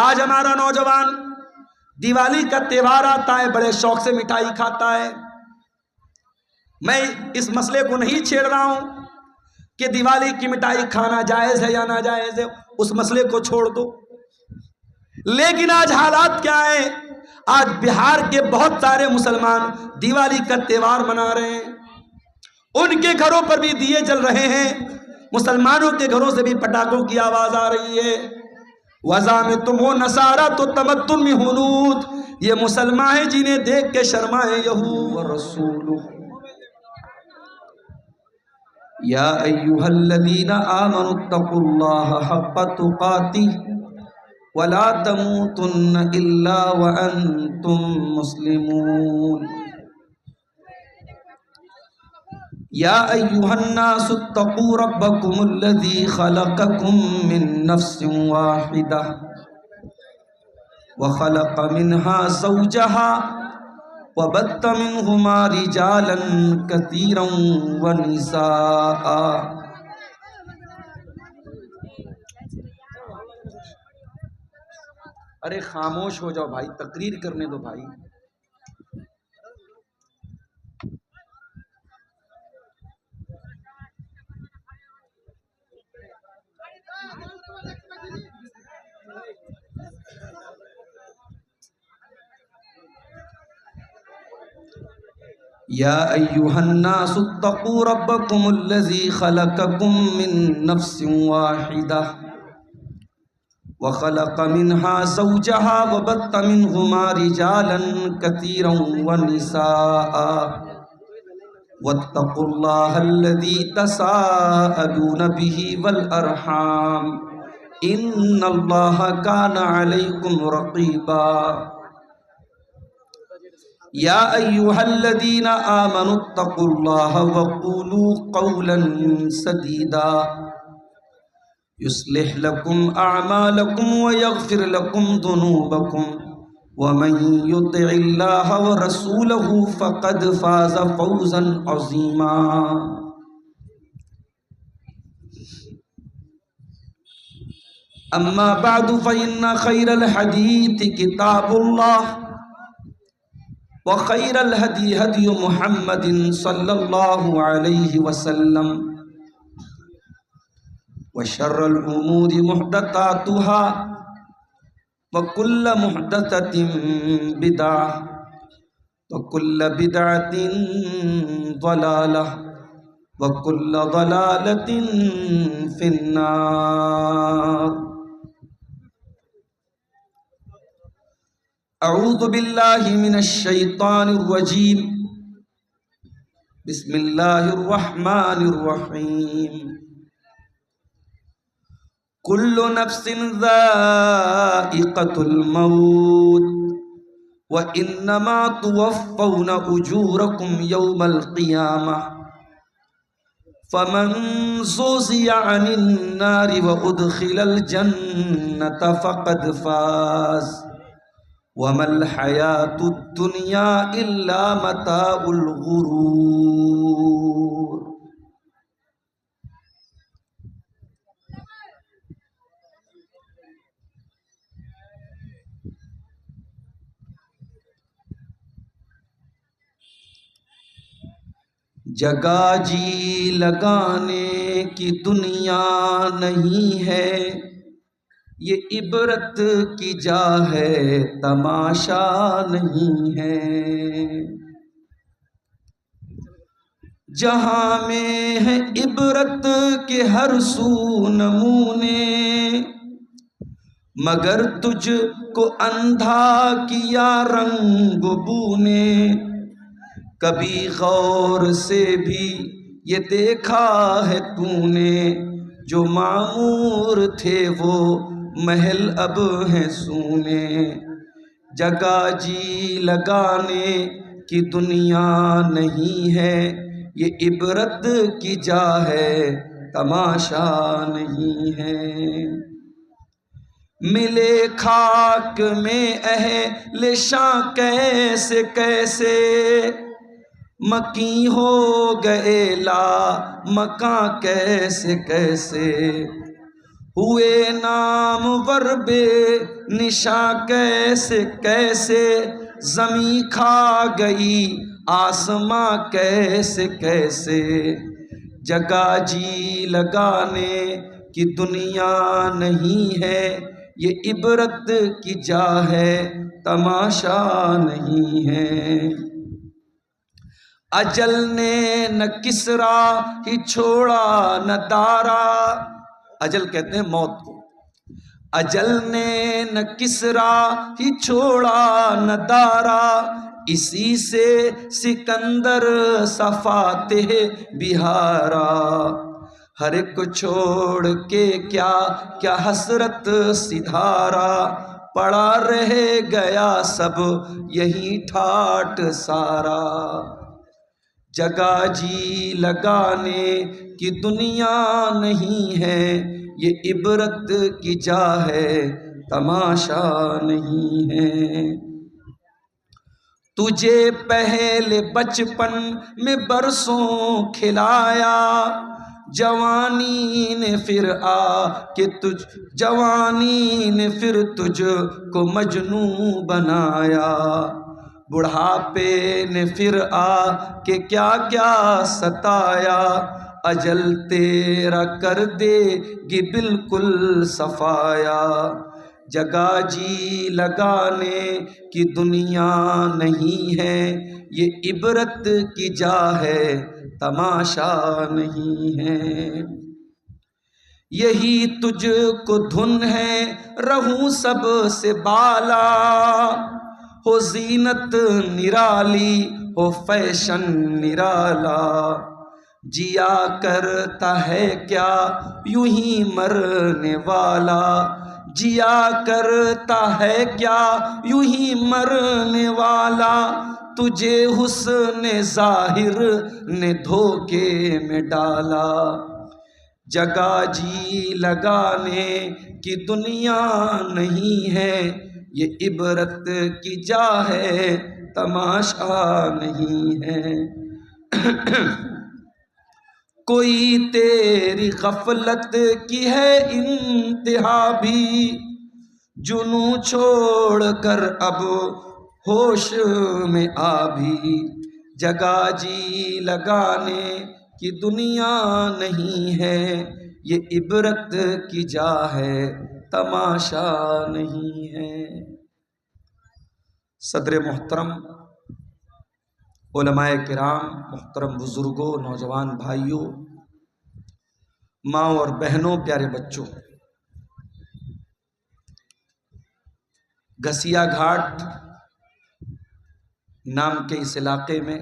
آج ہمارا نوجوان دیوالی کا تہوار آتا ہے بڑے شوق سے مٹھائی کھاتا ہے. میں اس مسئلے کو نہیں چھیڑ رہا ہوں کہ دیوالی کی مٹھائی کھانا جائز ہے یا ناجائز ہے، اس مسئلے کو چھوڑ دو. لیکن آج حالات کیا ہیں؟ آج بہار کے بہت سارے مسلمان دیوالی کا تہوار منا رہے ہیں، ان کے گھروں پر بھی دیے جل رہے ہیں، مسلمانوں کے گھروں سے بھی پٹاخوں کی آواز آ رہی ہے. وَذَا میں تم ہو نصارہ تو تمتن میں ہنود، یہ مسلمان ہیں جنہیں دیکھ کے شرمائے یہود ورسولہ. یا ایہا الذین آمنوا اتقوا اللہ حق تقاتہ ولا تموتن الا وانتم مسلمون. یا ایہا الناس اتقوا ربکم الذی خلقکم من نفس واحدہ وخلق منها زوجها وبث منهما رجالا كثيرا ونساء. ارے خاموش ہو جاؤ بھائی، تقریر کرنے دو بھائی. یا ایہا الناس اتقوا ربکم الذی خلقکم من نفس واحدہ وخلق منها زوجها وبث منهما رجالا كثيرا ونساء واتقوا الله الذي تساءلون به والأرحام إن الله كان عليكم رقيبا. یا ایہا الذین آمنوا اتقوا اللہ وقولوا قولا سدیدا یصلح لکم اعمالکم ویغفر لکم ذنوبکم ومن یطع اللہ ورسولہ فقد فاز فوزا عظیما. اما بعد فإن خیر الحدیث کتاب اللہ وخیر الہدی ہدی محمد صلی اللہ علیہ وسلم وشر الامور محدثاتها وکل محدثۃ بدعہ وکل بدعۃ ضلالہ وکل ضلالۃ فی النار. اعوذ باللہ من الشیطان الرجیم بسم اللہ الرحمن الرحیم. کل نفس ذائقۃ الموت وانما توفون اجورکم یوم القیامہ فمن زحزح عن النار وادخل الجنۃ فقد فاز وَمَا الْحَيَاةُ الدُّنْيَا إِلَّا مَتَاعُ الْغُرُورِ. جگہ جی لگانے کی دنیا نہیں ہے، یہ عبرت کی جا ہے تماشا نہیں ہے. جہاں میں ہے عبرت کے ہر سو نمونے، مگر تجھ کو اندھا کیا رنگ بو نے. کبھی غور سے بھی یہ دیکھا ہے تو نے، جو معمور تھے وہ محل اب ہیں سونے. جگہ جی لگانے کی دنیا نہیں ہے، یہ عبرت کی جا ہے تماشا نہیں ہے. ملے خاک میں اہل شاں کیسے کیسے، مکی ہو گئے لا مکاں کیسے کیسے. ہوئے نامور بے نشاں کیسے کیسے، زمیں کھا گئی آسماں کیسے کیسے، جگہ جی لگانے کی دنیا نہیں ہے، یہ عبرت کی جا ہے تماشا نہیں ہے۔ اجل نے نہ کسرا ہی چھوڑا نہ دارا، اجل کہتے ہیں موت کو، اجل نے نہ کسرا ہی چھوڑا نہ دارا، اسی سے سکندر صفاتح بہارا، ہر ایک کو چھوڑ کے کیا کیا حسرت سدھارا، پڑا رہ گیا سب یہی ٹھاٹ سارا، جگہ جی لگانے کی دنیا نہیں ہے، یہ عبرت کی جا ہے تماشا نہیں ہے۔ تجھے پہلے بچپن میں برسوں کھلایا، جوانی نے پھر تجھ کو مجنوں بنایا، بڑھاپے نے پھر آ کے کیا کیا ستایا، اجل تیرا کر دے گی بالکل صفایا، جگہ جی لگانے کی دنیا نہیں ہے، یہ عبرت کی جا ہے تماشا نہیں ہے۔ یہی تجھ کو دھن ہے رہوں سب سے بالا، ہو زینت نرالی ہو فیشن نرالا، جیا کرتا ہے کیا یوں ہی مرنے والا، جیا کرتا ہے کیا یوں ہی مرنے والا، تجھے حسن ظاہر نے دھوکے میں ڈالا، جگہ جی لگانے کی دنیا نہیں ہے، یہ عبرت کی جا ہے تماشا نہیں ہے۔ کوئی تیری غفلت کی ہے انتہا بھی، جنوں چھوڑ کر اب ہوش میں آ بھی، جگہ جی لگانے کی دنیا نہیں ہے، یہ عبرت کی جا ہے تماشا نہیں ہے۔ صدر محترم، علماء کرام، محترم بزرگوں، نوجوان بھائیوں، ماں اور بہنوں، پیارے بچوں، گھسیا گھاٹ نام کے اس علاقے میں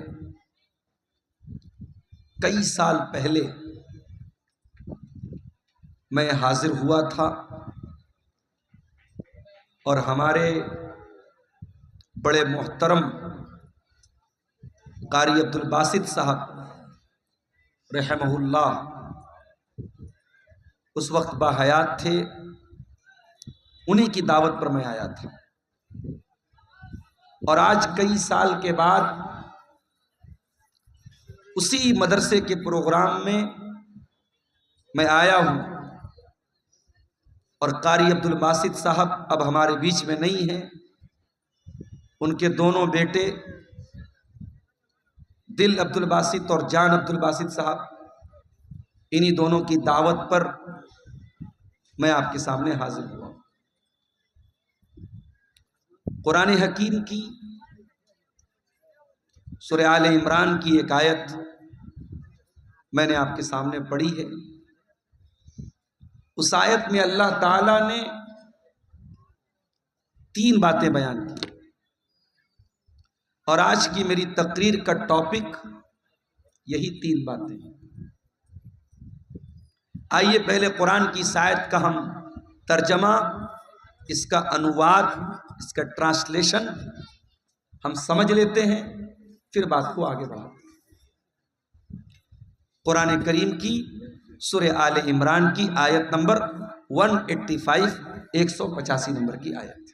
کئی سال پہلے میں حاضر ہوا تھا، اور ہمارے بڑے محترم قاری عبدالباسط صاحب رحمہ اللہ اس وقت باحیات تھے، انہی کی دعوت پر میں آیا تھا، اور آج کئی سال کے بعد اسی مدرسے کے پروگرام میں آیا ہوں، اور قاری عبدالباسط صاحب اب ہمارے بیچ میں نہیں ہیں، ان کے دونوں بیٹے دل عبدالباسط اور جان عبدالباسط صاحب، انہی دونوں کی دعوت پر میں آپ کے سامنے حاضر ہوا۔ قرآن حکیم کی سورہ آل عمران کی ایک آیت میں نے آپ کے سامنے پڑھی ہے۔ اس آیت میں اللہ تعالیٰ نے 3 باتیں بیان کی، اور آج کی میری تقریر کا ٹاپک یہی 3 باتیں ہیں۔ آئیے پہلے قرآن کی اس آیت کا ہم ترجمہ، اس کا انواد، اس کا ٹرانسلیشن ہم سمجھ لیتے ہیں، پھر بات کو آگے بڑھاتے ہیں۔ قرآن کریم کی سورہ آل عمران کی آیت نمبر 185، 185 نمبر کی آیت۔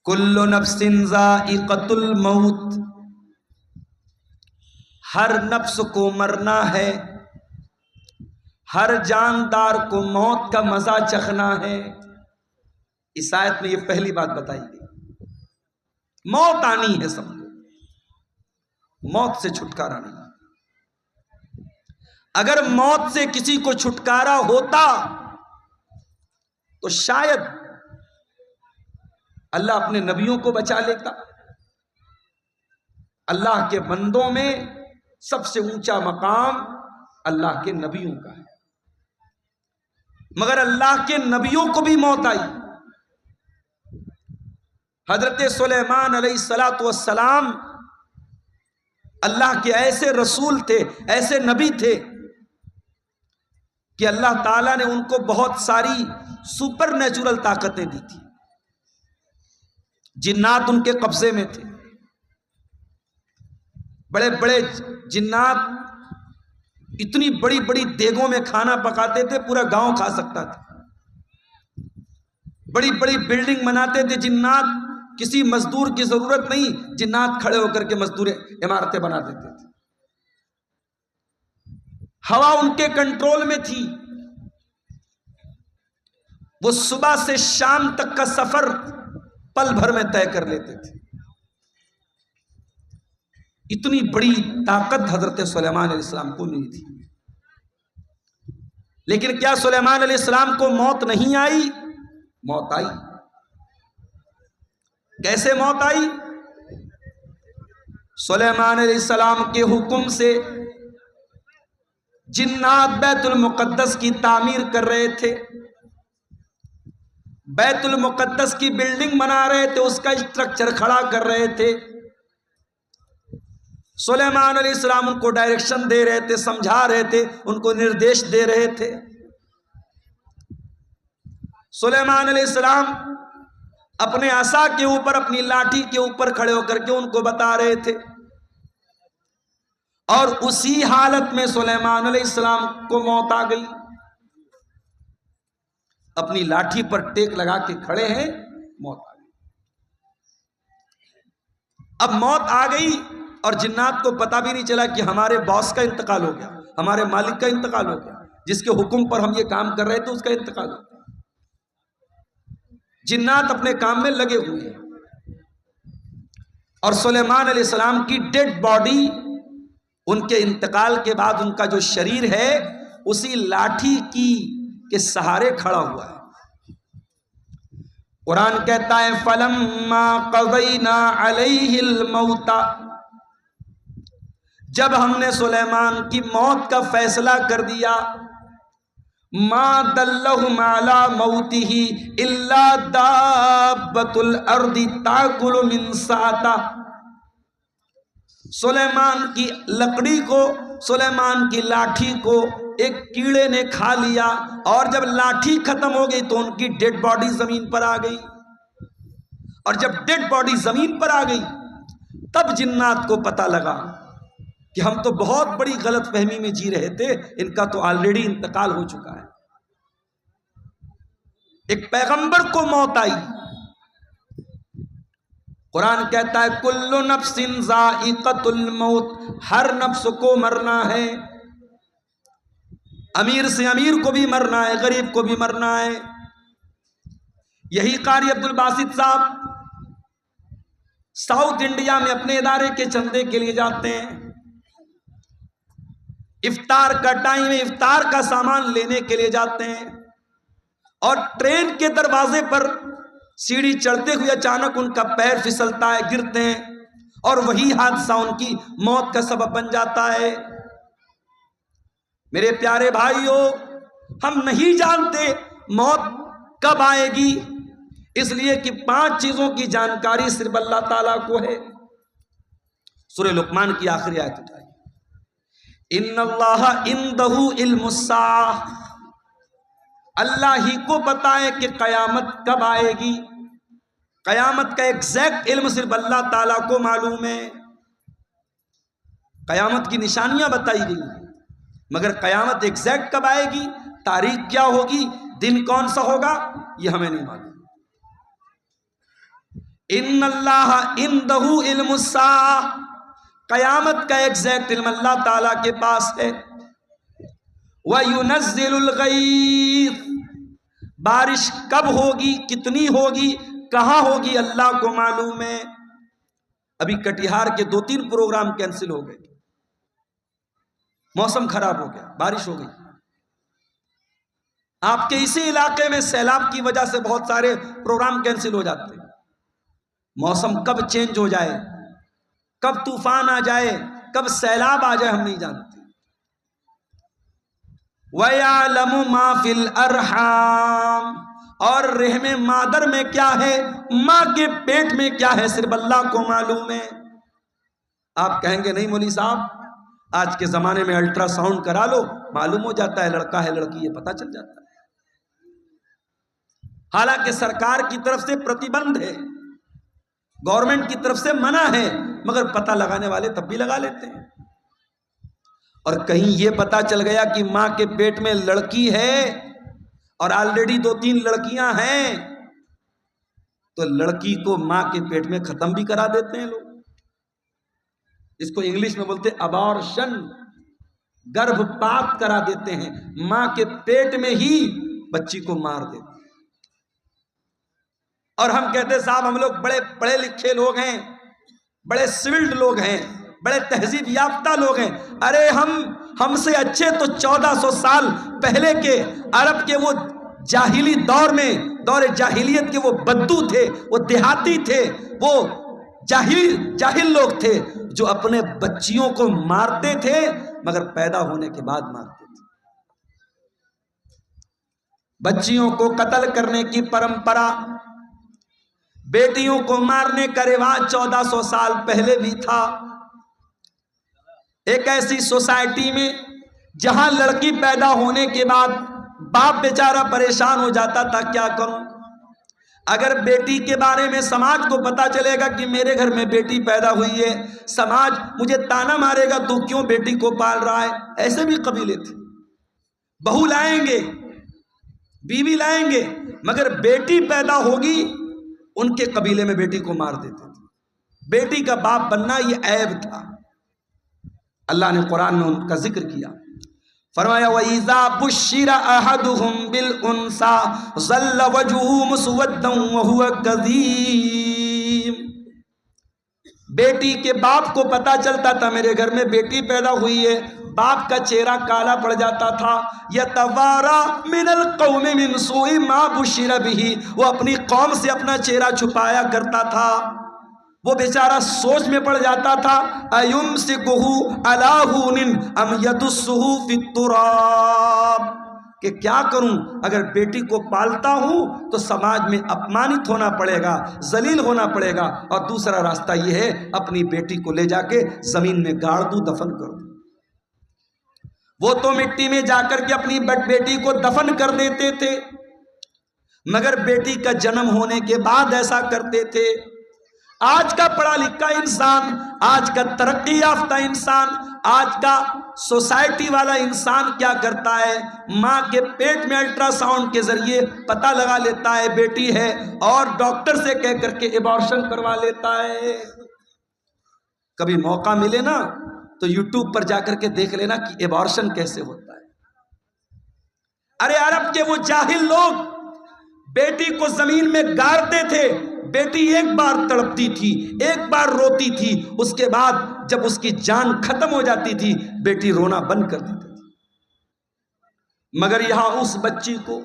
کل نفس ذائقۃ الموت، ہر نفس کو مرنا ہے، ہر جاندار کو موت کا مزہ چکھنا ہے. اس آیت میں یہ پہلی بات بتائی گئی. موت آنی ہے سب کو, موت سے چھٹکارا نہیں. اگر موت سے کسی کو چھٹکارا ہوتا تو شاید اللہ اپنے نبیوں کو بچا لیتا. اللہ کے بندوں میں سب سے اونچا مقام اللہ کے نبیوں کا ہے, مگر اللہ کے نبیوں کو بھی موت آئی. حضرت سلیمان علیہ السلام اللہ کے ایسے رسول تھے, ایسے نبی تھے کہ اللہ تعالیٰ نے ان کو بہت ساری سپر نیچرل طاقتیں دی تھی. جنات ان کے قبضے میں تھے, بڑے بڑے جنات اتنی بڑی بڑی دیگوں میں کھانا پکاتے تھے, پورا گاؤں کھا سکتا تھا. بڑی بڑی بلڈنگ بناتے تھے جنات, کسی مزدور کی ضرورت نہیں, جنات کھڑے ہو کر کے مزدور عمارتیں بنا دیتے تھے. ہوا ان کے کنٹرول میں تھی, وہ صبح سے شام تک کا سفر پل بھر میں طے کر لیتے تھے. اتنی بڑی طاقت حضرت سلیمان علیہ السلام کو نہیں تھی. لیکن کیا سلیمان علیہ السلام کو موت نہیں آئی؟ موت آئی. کیسے موت آئی؟ سلیمان علیہ السلام کے حکم سے جنات بیت المقدس کی تعمیر کر رہے تھے, بیت المقدس کی بلڈنگ بنا رہے تھے, اس کا اسٹرکچر کھڑا کر رہے تھے. سلیمان علیہ السلام ان کو ڈائریکشن دے رہے تھے, سمجھا رہے تھے, ان کو نردیش دے رہے تھے. سلیمان علیہ السلام اپنے عصا کے اوپر, اپنی لاٹھی کے اوپر کھڑے ہو کر کے ان کو بتا رہے تھے. اور اسی حالت میں سلیمان علیہ السلام کو موت آ گئی. اپنی لاٹھی پر ٹیک لگا کے کھڑے ہیں, موت آ گئی. اب موت آ گئی اور جنات کو پتا بھی نہیں چلا کہ ہمارے باس کا انتقال ہو گیا, ہمارے مالک کا انتقال ہو گیا, جس کے حکم پر ہم یہ کام کر رہے تھے اس کا انتقال ہو گیا. جنات اپنے کام میں لگے ہوئے ہیں, اور سلیمان علیہ السلام کی ڈیڈ باڈی ان کے انتقال کے بعد ان کا جو شریر ہے اسی لاٹھی کی کے سہارے کھڑا ہوا ہے. قرآن کہتا ہے فَلَمَّا قَضَيْنَا عَلَيْهِ الْمَوْتَ, جب ہم نے سلیمان کی موت کا فیصلہ کر دیا, مَا دَلَّهُمْ عَلَى مَوْتِهِ إِلَّا دَابَّةُ الْأَرْضِ تَأْكُلُ مِنْ سَأَتَهُ, سلیمان کی لکڑی کو, سلیمان کی لاٹھی کو ایک کیڑے نے کھا لیا, اور جب لاٹھی ختم ہو گئی تو ان کی ڈیڈ باڈی زمین پر آ گئی. اور جب ڈیڈ باڈی زمین پر آ گئی تب جنات کو پتا لگا کہ ہم تو بہت بڑی غلط فہمی میں جی رہے تھے, ان کا تو آلریڈی انتقال ہو چکا ہے. ایک پیغمبر کو موت آئی. قرآن کہتا ہے کل نفس ذائقۃ الموت, ہر نفس کو مرنا ہے. امیر سے امیر کو بھی مرنا ہے, غریب کو بھی مرنا ہے. یہی قاری عبد الباسط صاحب ساؤتھ انڈیا میں اپنے ادارے کے چندے کے لیے جاتے ہیں. افطار کا ٹائم ہے, افطار کا سامان لینے کے لیے جاتے ہیں, اور ٹرین کے دروازے پر سیڑھی چڑھتے ہوئے اچانک ان کا پیر پھسلتا ہے, گرتے ہیں, اور وہی حادثہ ان کی موت کا سبب بن جاتا ہے. میرے پیارے بھائیو, ہم نہیں جانتے موت کب آئے گی, اس لیے کہ 5 چیزوں کی جانکاری صرف اللہ تعالیٰ کو ہے. سورہ لقمان کی آخری آیت اٹھائیے, ان اللہ عندہ علم الساعہ, اللہ ہی کو پتا ہے کہ قیامت کب آئے گی. قیامت کا ایگزیکٹ علم صرف اللہ تعالیٰ کو معلوم ہے. قیامت کی نشانیاں بتائی گئی, مگر قیامت ایگزیکٹ کب آئے گی, تاریخ کیا ہوگی, دن کون سا ہوگا, یہ ہمیں نہیں معلوم. ان اللہ عندہ علم الساعہ, قیامت کا ایگزیکٹ علم اللہ تعالیٰ کے پاس ہے. وَيُنَزِّلُ الْغَيْثَ، بارش کب ہوگی، کتنی ہوگی، کہاں ہوگی، اللہ کو معلوم ہے۔ ابھی کٹیہار کے 2-3 پروگرام کینسل ہو گئے، موسم خراب ہو گیا، بارش ہو گئی۔ آپ کے اسی علاقے میں سیلاب کی وجہ سے بہت سارے پروگرام کینسل ہو جاتے ہیں۔ موسم کب چینج ہو جائے، کب طوفان آ جائے، کب سیلاب آ جائے، ہم نہیں جانتے۔ وَيَعْلَمُ مَا فِي الْأَرْحَامِ، اور رحم مادر میں کیا ہے، ماں کے پیٹ میں کیا ہے، صرف اللہ کو معلوم ہے۔ آپ کہیں گے نہیں مولوی صاحب، آج کے زمانے میں الٹرا ساؤنڈ کرا لو، معلوم ہو جاتا ہے لڑکا ہے لڑکی، یہ پتہ چل جاتا ہے۔ حالانکہ سرکار کی طرف سے پرتیبندھ ہے، گورنمنٹ کی طرف سے منع ہے، مگر پتہ لگانے والے تب بھی لگا لیتے ہیں۔ اور کہیں یہ پتہ چل گیا کہ ماں کے پیٹ میں لڑکی ہے اور آلریڈی 2-3 لڑکیاں ہیں، تو لڑکی کو ماں کے پیٹ میں ختم بھی کرا دیتے ہیں لوگ۔ اس کو انگلش میں بولتے ابارشن، گربھ پات کرا دیتے ہیں، ماں کے پیٹ میں ہی بچی کو مار دیتے ہیں۔ اور ہم کہتے ہیں صاحب ہم لوگ بڑے پڑھے لکھے لوگ ہیں، بڑے سولڈ لوگ ہیں، بڑے تہذیب یافتہ لوگ ہیں۔ ارے ہم سے اچھے تو 1400 سال پہلے کے عرب کے وہ جاہلی دور میں، دور جاہلیت کے وہ بدو تھے، وہ دیہاتی تھے، وہ جاہل لوگ تھے جو اپنے بچیوں کو مارتے تھے مگر پیدا ہونے کے بعد مارتے تھے۔ بچیوں کو قتل کرنے کی پرمپرا، بیٹیوں کو مارنے کا رواج 1400 سال پہلے بھی تھا۔ ایک ایسی سوسائٹی میں جہاں لڑکی پیدا ہونے کے بعد باپ بیچارہ پریشان ہو جاتا تھا، کیا کروں؟ اگر بیٹی کے بارے میں سماج کو پتا چلے گا کہ میرے گھر میں بیٹی پیدا ہوئی ہے، سماج مجھے تانا مارے گا تو کیوں بیٹی کو پال رہا ہے۔ ایسے بھی قبیلے تھے، بہو لائیں گے، بیوی لائیں گے، مگر بیٹی پیدا ہوگی ان کے قبیلے میں بیٹی کو مار دیتے تھے۔ بیٹی کا باپ بننا یہ عیب تھا۔ اللہ نے قرآن میں ان کا ذکر کیا، فرمایا وَإِذَا بُشِّرَ أَحَدُهُمْ بِالْأُنْثَى ظَلَّ وَجْهُهُ مُسْوَدًّا وَهُوَ كَظِيمٌ۔ بیٹی کے باپ کو پتا چلتا تھا میرے گھر میں بیٹی پیدا ہوئی ہے، باپ کا چہرہ کالا پڑ جاتا تھا۔ يَتَوَارَى مِنَ الْقَوْمِ مِنْ سُوءِ مَا بُشِّرَ بِهِ، وہ اپنی قوم سے اپنا چہرہ چھپایا کرتا تھا۔ وہ بیچارہ سوچ میں پڑ جاتا تھا أَيُمْسِكُهُ عَلَىٰ هُونٍ أَمْ يَدُسُّهُ فِي التُّرَابِ، کہ کیا کروں، اگر بیٹی کو پالتا ہوں تو سماج میں اپمانت ہونا پڑے گا، ذلیل ہونا پڑے گا، اور دوسرا راستہ یہ ہے اپنی بیٹی کو لے جا کے زمین میں گاڑ دوں، دفن کر دوں۔ وہ تو مٹی میں جا کر کے اپنی بیٹی کو دفن کر دیتے تھے، مگر بیٹی کا جنم ہونے کے بعد ایسا کرتے تھے۔ آج کا پڑھا لکھا انسان، آج کا ترقی یافتہ انسان، آج کا سوسائٹی والا انسان کیا کرتا ہے، ماں کے پیٹ میں الٹرا ساؤنڈ کے ذریعے پتہ لگا لیتا ہے بیٹی ہے، اور ڈاکٹر سے کہہ کر کے ایبارشن کروا لیتا ہے۔ کبھی موقع ملے نا تو یوٹیوب پر جا کر کے دیکھ لینا کہ ایبارشن کیسے ہوتا ہے۔ ارے عرب کے وہ جاہل لوگ بیٹی کو زمین میں گاڑتے تھے، بیٹی ایک بار تڑپتی تھی، ایک بار روتی تھی، اس کے بعد جب اس کی جان ختم ہو جاتی تھی بیٹی رونا بند کر دیتی تھی۔ مگر یہاں اس بچی کو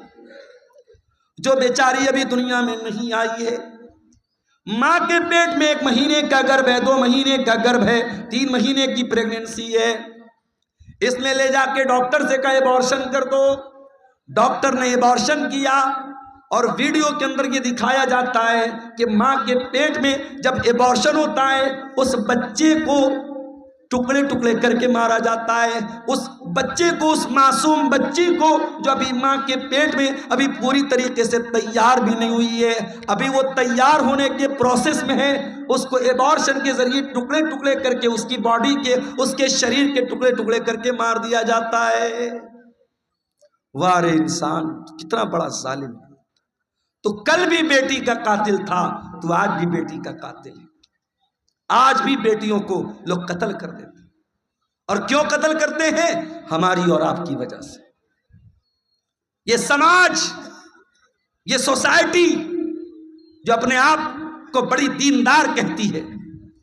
جو بیچاری ابھی دنیا میں نہیں آئی ہے، ماں کے پیٹ میں 1 مہینے کا گربھ ہے، 2 مہینے کا گربھ ہے، 3 مہینے کی پریگننسی ہے، اس نے لے جا کے ڈاکٹر سے کہا ایبارشن کر دو۔ ڈاکٹر نے ایبارشن کیا، اور ویڈیو کے اندر یہ دکھایا جاتا ہے کہ ماں کے پیٹ میں جب ایبارشن ہوتا ہے اس بچے کو ٹکڑے ٹکڑے کر کے مارا جاتا ہے، اس بچے کو، اس معصوم بچی کو جو ابھی ماں کے پیٹ میں ابھی پوری طریقے سے تیار بھی نہیں ہوئی ہے، ابھی وہ تیار ہونے کے پروسیس میں ہے، اس کو ایبارشن کے ذریعے ٹکڑے ٹکڑے کر کے اس کی باڈی کے، اس کے شریر کے ٹکڑے ٹکڑے کر کے مار دیا جاتا ہے۔ وارے انسان کتنا بڑا ظالم ہے، تو کل بھی بیٹی کا قاتل تھا تو آج بھی بیٹی کا قاتل ہے۔ آج بھی بیٹیوں کو لوگ قتل کر دیتے ہیں، اور کیوں قتل کرتے ہیں؟ ہماری اور آپ کی وجہ سے۔ یہ سماج، یہ سوسائٹی جو اپنے آپ کو بڑی دیندار کہتی ہے،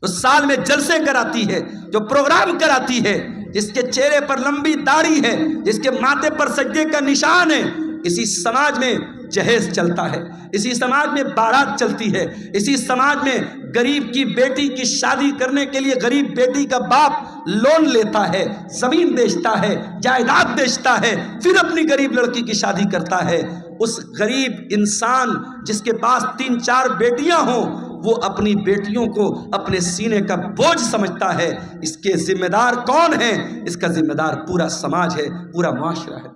جو سال میں جلسے کراتی ہے، جو پروگرام کراتی ہے، جس کے چہرے پر لمبی داڑھی ہے، جس کے ماتھے پر سجدے کا نشان ہے، اسی سماج میں جہیز چلتا ہے، اسی سماج میں بارات چلتی ہے، اسی سماج میں غریب کی بیٹی کی شادی کرنے کے لیے غریب بیٹی کا باپ لون لیتا ہے، زمین بیچتا ہے، جائیداد بیچتا ہے، پھر اپنی غریب لڑکی کی شادی کرتا ہے۔ اس غریب انسان جس کے پاس 3-4 بیٹیاں ہوں، وہ اپنی بیٹیوں کو اپنے سینے کا بوجھ سمجھتا ہے۔ اس کے ذمہ دار کون ہیں؟ اس کا ذمہ دار پورا سماج ہے، پورا معاشرہ ہے۔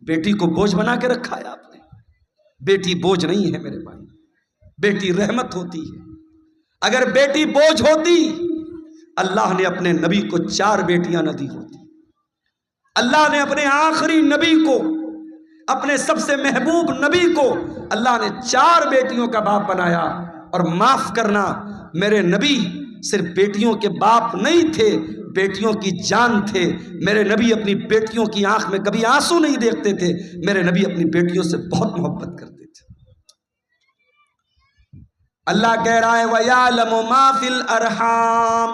بیٹی کو بوجھ بنا کے رکھا ہے آپ نے۔ بیٹی بوجھ نہیں ہے میرے بھائی، بیٹی رحمت ہوتی ہے۔ اگر بیٹی بوجھ ہوتی، اللہ نے اپنے نبی کو 4 بیٹیاں نہ دی ہوتی۔ اللہ نے اپنے آخری نبی کو، اپنے سب سے محبوب نبی کو اللہ نے 4 بیٹیوں کا باپ بنایا۔ اور معاف کرنا، میرے نبی صرف بیٹیوں کے باپ نہیں تھے، بیٹیوں کی جان تھے۔ میرے نبی اپنی بیٹیوں کی آنکھ میں کبھی آنسو نہیں دیکھتے تھے، میرے نبی اپنی بیٹیوں سے بہت محبت کرتے تھے۔ اللہ کہہ رہا ہے وَيَعْلَمُ مَا فِي الْأَرْحَامِ،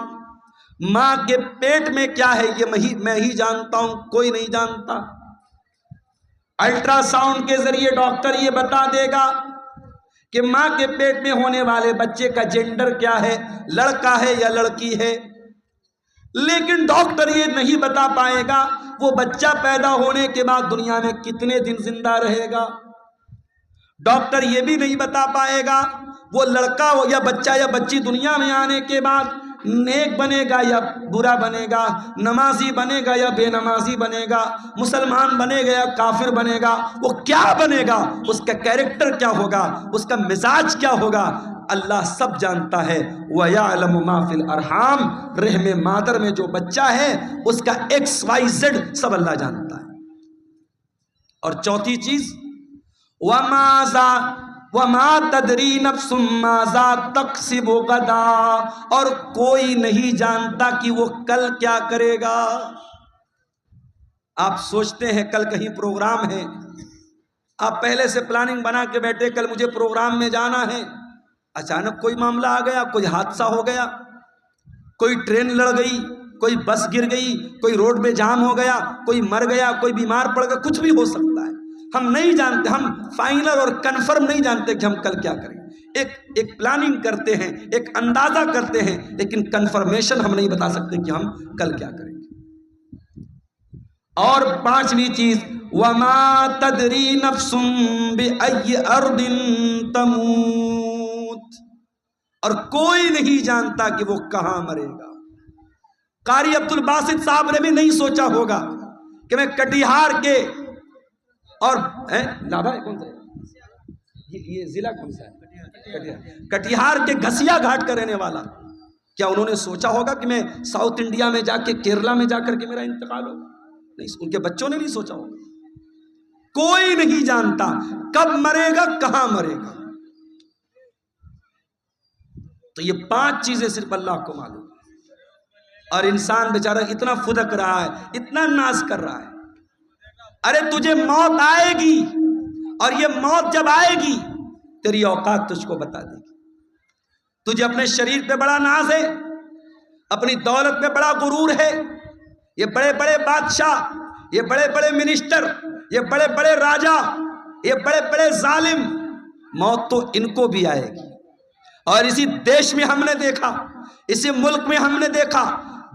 ماں کے پیٹ میں کیا ہے یہ میں ہی جانتا ہوں، کوئی نہیں جانتا۔ الٹرا ساؤنڈ کے ذریعے ڈاکٹر یہ بتا دے گا کہ ماں کے پیٹ میں ہونے والے بچے کا جینڈر کیا ہے، لڑکا ہے یا لڑکی ہے، لیکن ڈاکٹر یہ نہیں بتا پائے گا وہ بچہ پیدا ہونے کے بعد دنیا میں کتنے دن زندہ رہے گا۔ ڈاکٹر یہ بھی نہیں بتا پائے گا وہ لڑکا ہو یا بچہ یا بچی دنیا میں آنے کے بعد نیک بنے گا یا برا بنے گا، نمازی بنے گا یا بے نمازی بنے گا، مسلمان بنے گا یا کافر بنے گا، وہ کیا بنے گا، اس کا کیریکٹر کیا ہوگا، اس کا مزاج کیا ہوگا، اللہ سب جانتا ہے۔ وَيَعْلَمُ مَا فِي الْأَرْحَامِ، رحم مادر میں جو بچہ ہے اس کا XYZ سب اللہ جانتا ہے۔ اور چوتھی چیز وَمَا تَدْرِي نَفْسٌ مَاذَا تَكْسِبُ غَدًا، اور کوئی نہیں جانتا کہ وہ کل کیا کرے گا۔ آپ سوچتے ہیں کل کہیں پروگرام ہے، آپ پہلے سے پلاننگ بنا کے بیٹھے کل مجھے پروگرام میں جانا ہے، اچانک کوئی معاملہ آ گیا، کوئی حادثہ ہو گیا، کوئی ٹرین لڑ گئی، کوئی بس گر گئی، کوئی روڈ میں جام ہو گیا، کوئی مر گیا، کوئی بیمار پڑ گیا، کچھ بھی ہو سکتا ہے۔ ہم نہیں جانتے، ہم فائنل اور کنفرم نہیں جانتے کہ ہم کل کیا کریں گے۔ ایک پلاننگ کرتے ہیں، ایک اندازہ کرتے ہیں، لیکن کنفرمیشن ہم نہیں بتا سکتے کہ ہم کل کیا کریں گے۔ اور 5ویں چیز وَمَا تَدْرِي نَفْسٌ بِأَيِّ أَرْضٍ تَمُوتُ، اور کوئی نہیں جانتا کہ وہ کہاں مرے گا۔ قاری عبد الباسط صاحب نے بھی نہیں سوچا ہوگا کہ میں کٹیہار کے اور لابھا ہے کون سا یہ ضلع کون سا ہے، کٹیہار کے گھسیا گھاٹ کا رہنے والا، کیا انہوں نے سوچا ہوگا کہ میں ساؤتھ انڈیا میں جا کے کیرلا میں جا کر کے میرا انتقال ہوگا؟ نہیں، ان کے بچوں نے نہیں سوچا ہوگا۔ کوئی نہیں جانتا کب مرے گا، کہاں مرے گا۔ تو یہ 5 چیزیں صرف اللہ کو معلوم ہے، اور انسان بیچارہ اتنا فدک رہا ہے، اتنا ناز کر رہا ہے۔ ارے تجھے موت آئے گی، اور یہ موت جب آئے گی تیری اوقات تجھ کو بتا دے گی۔ تجھے اپنے شریر پہ بڑا ناز ہے، اپنی دولت پہ بڑا غرور ہے، یہ بڑے بڑے بادشاہ، یہ بڑے بڑے منسٹر، یہ بڑے بڑے راجا، یہ بڑے بڑے ظالم، موت تو ان کو بھی آئے گی۔ اور اسی دیش میں ہم نے دیکھا، اسی ملک میں ہم نے دیکھا،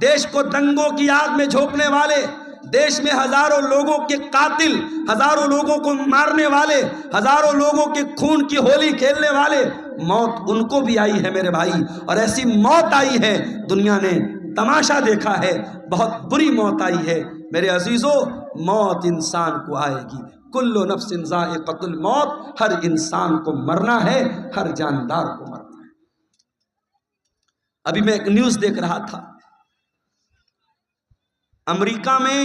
دیش کو دنگوں کی آگ میں جھونکنے والے، دیش میں ہزاروں لوگوں کے قاتل، ہزاروں لوگوں کو مارنے والے، ہزاروں لوگوں کے خون کی ہولی کھیلنے والے، موت ان کو بھی آئی ہے میرے بھائی۔ اور ایسی موت آئی ہے دنیا نے تماشا دیکھا ہے، بہت بری موت آئی ہے میرے عزیزو۔ موت انسان کو آئے گی، کل نفس ذائقۃ الموت، ہر انسان کو مرنا ہے، ہر جاندار کو مرنا ہے۔ ابھی میں ایک نیوز دیکھ رہا تھا، امریکہ میں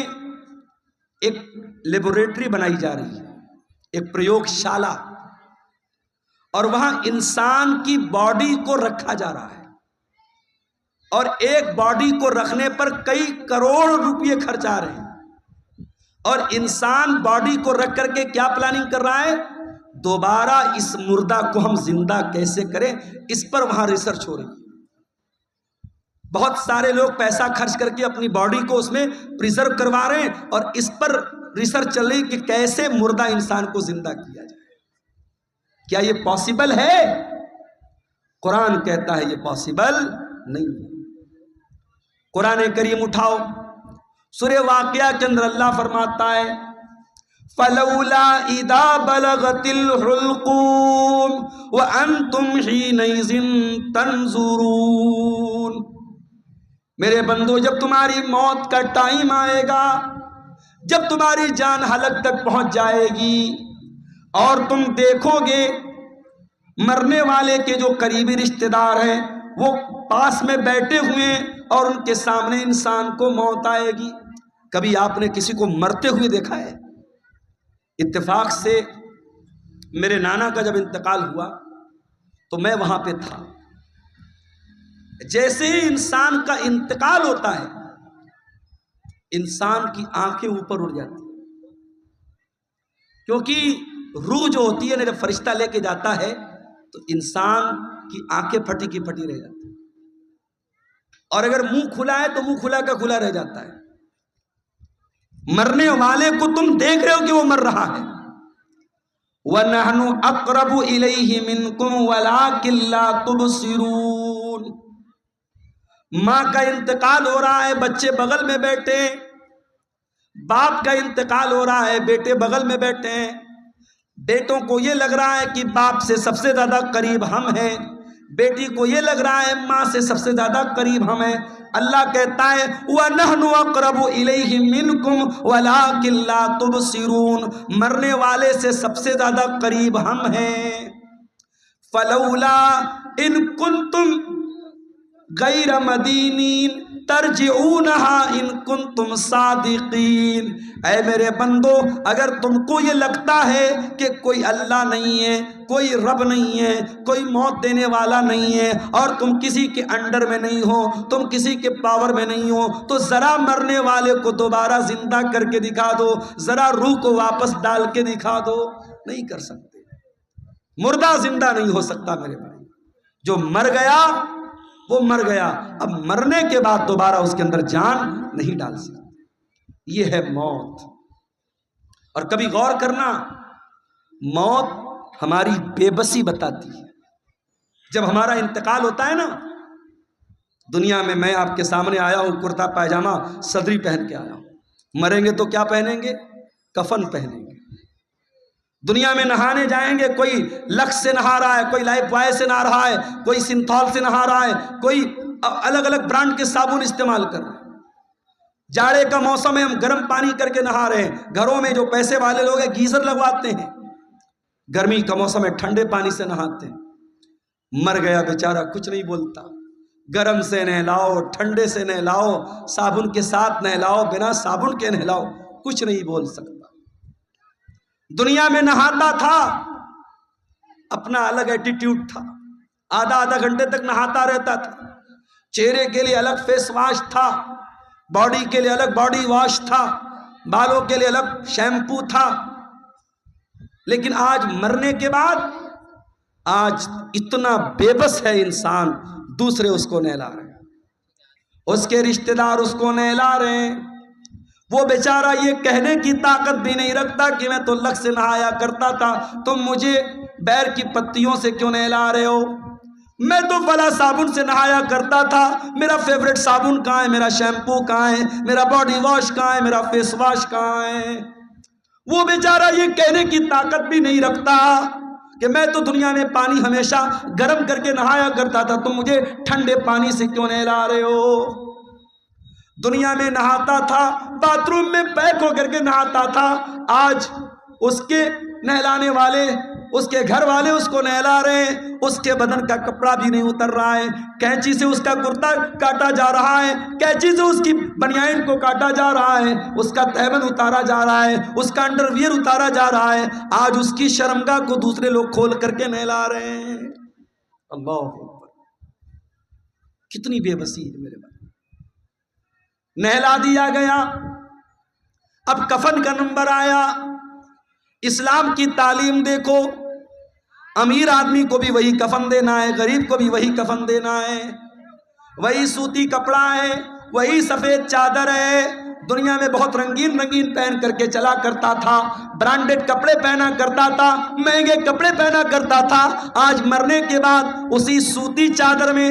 ایک لیبوریٹری بنائی جا رہی ہے، ایک پریوگ شالہ، اور وہاں انسان کی باڈی کو رکھا جا رہا ہے، اور ایک باڈی کو رکھنے پر کئی کروڑ روپے خرچ آ رہے ہیں، اور انسان باڈی کو رکھ کر کے کیا پلاننگ کر رہا ہے؟ دوبارہ اس مردہ کو ہم زندہ کیسے کریں، اس پر وہاں ریسرچ ہو رہی ہے۔ بہت سارے لوگ پیسہ خرچ کر کے اپنی باڈی کو اس میں پریزرو کروا رہے ہیں، اور اس پر ریسرچ چل رہی کہ کیسے مردہ انسان کو زندہ کیا جائے۔ کیا یہ پاسبل ہے؟ قرآن کہتا ہے یہ پاسبل نہیں ہے۔ قرآن کریم اٹھاؤ، سورہ واقعہ کے اندر اللہ فرماتا ہے فَلَوْلَا إِذَا بَلَغَتِ الْحُلْقُومَ وَأَنْتُمْ حِينَئِذٍ تَنْظُرُونَ۔ میرے بندو، جب تمہاری موت کا ٹائم آئے گا، جب تمہاری جان حلق تک پہنچ جائے گی اور تم دیکھو گے مرنے والے کے جو قریبی رشتہ دار ہیں وہ پاس میں بیٹھے ہوئے ہیں اور ان کے سامنے انسان کو موت آئے گی۔ کبھی آپ نے کسی کو مرتے ہوئے دیکھا ہے؟ اتفاق سے میرے نانا کا جب انتقال ہوا تو میں وہاں پہ تھا۔ جیسے ہی انسان کا انتقال ہوتا ہے انسان کی آنکھیں اوپر اڑ جاتی ہیں، کیونکہ روح جو ہوتی ہے نا، جب فرشتہ لے کے جاتا ہے تو انسان کی آنکھیں پھٹی کی پھٹی رہ جاتی ہیں، اور اگر منہ کھلا ہے تو منہ کھلا کا کھلا رہ جاتا ہے۔ مرنے والے کو تم دیکھ رہے ہو کہ وہ مر رہا ہے۔ وَنَحْنُ أَقْرَبُ إِلَيْهِ مِنْكُمْ وَلَكِنْ لَا تُبْصِرُونَ۔ ماں کا انتقال ہو رہا ہے، بچے بغل میں بیٹھے ہیں، باپ کا انتقال ہو رہا ہے، بیٹے بغل میں بیٹھے ہیں۔ بیٹوں کو یہ لگ رہا ہے کہ باپ سے سب سے زیادہ قریب ہم ہیں، بیٹی کو یہ لگ رہا ہے ماں سے سب سے زیادہ قریب ہم ہیں۔ اللہ کہتا ہے وَنَحْنُ أَقْرَبُ إِلَيْهِ مِنْكُمْ وَلَكِنْ لَا تُبْصِرُونَ۔ مرنے والے سے سب سے زیادہ قریب ہم ہیں۔ فَلَوْلَا إِن كُنتُمْ غَيْرَ مَدِينِينَ تَرْجِعُونَهَا إِن كُنتُمْ صَادِقِينَ۔ اے میرے بندو، اگر تم کو یہ لگتا ہے کہ کوئی اللہ نہیں ہے، کوئی رب نہیں ہے، کوئی موت دینے والا نہیں ہے، اور تم کسی کے انڈر میں نہیں ہو، تم کسی کے پاور میں نہیں ہو، تو ذرا مرنے والے کو دوبارہ زندہ کر کے دکھا دو، ذرا روح کو واپس ڈال کے دکھا دو۔ نہیں کر سکتے، مردہ زندہ نہیں ہو سکتا میرے بھائی۔ جو مر گیا وہ مر گیا، اب مرنے کے بعد دوبارہ اس کے اندر جان نہیں ڈال سکتے۔ یہ ہے موت۔ اور کبھی غور کرنا، موت ہماری بے بسی بتاتی ہے۔ جب ہمارا انتقال ہوتا ہے نا، دنیا میں آپ کے سامنے آیا ہوں کرتا پائجامہ صدری پہن کے آیا ہوں، مریں گے تو کیا پہنیں گے؟ کفن پہنیں گے۔ دنیا میں نہانے جائیں گے، کوئی لکس سے نہا رہا ہے، کوئی لائف بوائے سے نہا رہا ہے، کوئی سنتھول سے نہا رہا ہے، کوئی الگ الگ برانڈ کے صابن استعمال کر رہا ہے۔ جاڑے کا موسم ہے، ہم گرم پانی کر کے نہا رہے ہیں۔ گھروں میں جو پیسے والے لوگ ہیں گیزر لگواتے ہیں، گرمی کا موسم ہے ٹھنڈے پانی سے نہاتے ہیں۔ مر گیا بیچارہ کچھ نہیں بولتا، گرم سے نہلاؤ، ٹھنڈے سے نہلاؤ، صابن کے ساتھ نہلاؤ، بنا صابن کے نہلاؤ، کچھ نہیں بول سکتا۔ دنیا میں نہاتا تھا، اپنا الگ ایٹیٹیوڈ تھا، آدھا گھنٹے تک نہاتا رہتا تھا، چہرے کے لیے الگ فیس واش تھا، باڈی کے لیے الگ باڈی واش تھا، بالوں کے لیے الگ شیمپو تھا۔ لیکن آج مرنے کے بعد آج اتنا بے بس ہے انسان، دوسرے اس کو نہلا رہے ہیں، اس کے رشتہ دار اس کو نہلا رہے ہیں، وہ بیچارہ یہ کہنے کی طاقت بھی نہیں رکھتا کہ میں تو لگ سے نہایا کرتا تھا، تم مجھے بیر کی پتیوں سے کیوں نہلا رہے ہو؟ میں تو فلاں صابن سے نہایا کرتا تھا، میرا فیوریٹ صابن کہاں ہے، میرا شیمپو کہاں ہے، میرا باڈی واش کہاں ہے، میرا فیس واش کہاں ہے؟ وہ بیچارہ یہ کہنے کی طاقت بھی نہیں رکھتا کہ میں تو دنیا میں پانی ہمیشہ گرم کر کے نہایا کرتا تھا، تم مجھے ٹھنڈے پانی سے کیوں نہلا رہے ہو؟ دنیا میں نہاتا تھا، باتھ روم میں پیک ہو کر کے نہاتا تھا، آج اس کے نہلانے والے، اس کے گھر والے اس کو نہلا رہے ہیں، اس کے بدن کا کپڑا بھی نہیں اتر رہا ہے، کینچی سے اس کا کرتا کاٹا جا رہا ہے، کینچی سے اس کی بنیان کو کاٹا جا رہا ہے، اس کا تہبند اتارا جا رہا ہے، اس کا انڈر ویئر اتارا جا رہا ہے، آج اس کی شرمگاہ کو دوسرے لوگ کھول کر کے نہلا رہے ہیں۔ اللہ اکبر، کتنی بے بسی ہے میرے بھائی۔ نہلا دیا گیا، اب کفن کا نمبر آیا. اسلام کی تعلیم دیکھو، امیر آدمی کو بھی وہی کفن دینا ہے، غریب کو بھی وہی کفن دینا ہے، وہی سوتی کپڑا ہے، وہی سفید چادر ہے. دنیا میں بہت رنگین رنگین پہن کر کے چلا کرتا تھا، برانڈڈ کپڑے پہنا کرتا تھا، مہنگے کپڑے پہنا کرتا تھا. آج مرنے کے بعد اسی سوتی چادر میں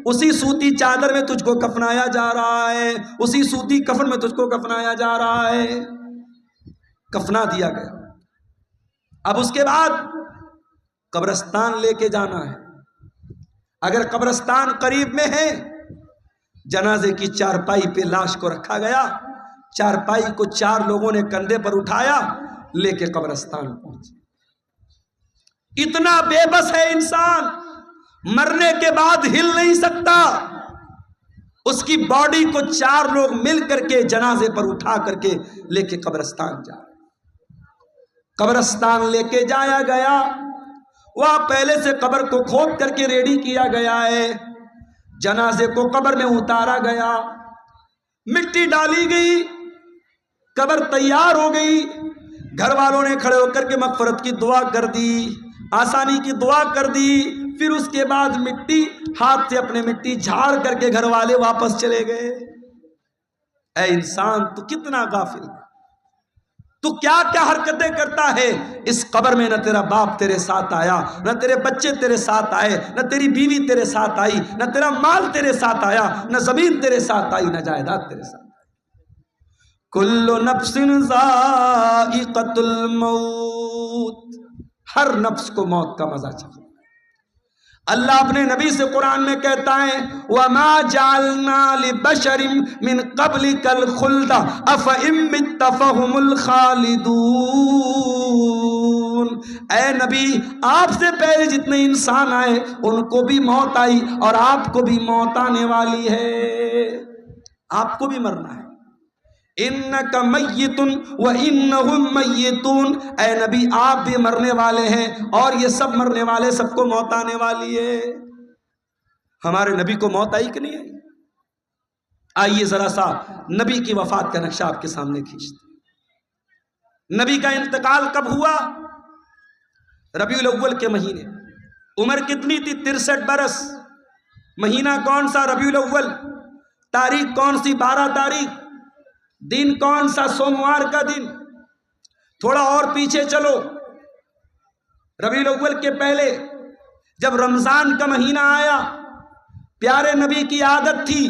اسی سوتی چادر میں تجھ کو کفنایا جا رہا ہے، اسی سوتی کفن میں تجھ کو کفنایا جا رہا ہے. کفنا دیا گیا. اب اس کے بعد قبرستان لے کے جانا ہے. اگر قبرستان قریب میں ہے، جنازے کی چارپائی پہ لاش کو رکھا گیا، چارپائی کو 4 لوگوں نے کندھے پر اٹھایا، لے کے قبرستان پہنچے. اتنا بے بس ہے انسان، مرنے کے بعد ہل نہیں سکتا. اس کی باڈی کو 4 لوگ مل کر کے جنازے پر اٹھا کر کے لے کے قبرستان جا رہے. قبرستان لے کے جایا گیا، وہاں پہلے سے قبر کو کھود کر کے ریڈی کیا گیا ہے. جنازے کو قبر میں اتارا گیا، مٹی ڈالی گئی، قبر تیار ہو گئی. گھر والوں نے کھڑے ہو کر کے مغفرت کی دعا کر دی، آسانی کی دعا کر دی. پھر اس کے بعد مٹی ہاتھ سے اپنے مٹی جھاڑ کر کے گھر والے واپس چلے گئے. اے انسان، تو کتنا غافل ہے، تو کیا کیا حرکتیں کرتا ہے. اس قبر میں نہ تیرا باپ تیرے ساتھ آیا، نہ تیرے بچے تیرے ساتھ آئے، نہ تیری بیوی تیرے ساتھ آئی، نہ تیرا مال تیرے ساتھ آیا، نہ زمین تیرے ساتھ آئی، نہ جائیداد تیرے ساتھ آئی. کل نفس ذائقۃ الموت، ہر نفس کو موت کا مزہ چکھنا. اللہ اپنے نبی سے قرآن میں کہتا ہے وَمَا جَعَلْنَا لِبَشَرٍ مِّن قَبْلِكَ الْخُلْدَ أَفَإِن مِّتَّ فَهُمُ الْخَالِدُونَ. اے نبی، آپ سے پہلے جتنے انسان آئے ان کو بھی موت آئی اور آپ کو بھی موت آنے والی ہے، آپ کو بھی مرنا ہے. انک میت وانہم میتون. اے نبی، آپ بھی مرنے والے ہیں اور یہ سب مرنے والے، سب کو موت آنے والی ہے. ہمارے نبی کو موت آئی کہ نہیں آئی؟ آئیے ذرا سا نبی کی وفات کا نقشہ آپ کے سامنے کھینچتے. نبی کا انتقال کب ہوا؟ ربیع الاول کے مہینے. عمر کتنی تھی؟ 63 برس. مہینہ کون سا؟ ربیع الاول. تاریخ کون سی؟ 12 تاریخ. دن کون سا؟ سوموار کا دن. تھوڑا اور پیچھے چلو، ربیع الاول کے پہلے جب رمضان کا مہینہ آیا، پیارے نبی کی عادت تھی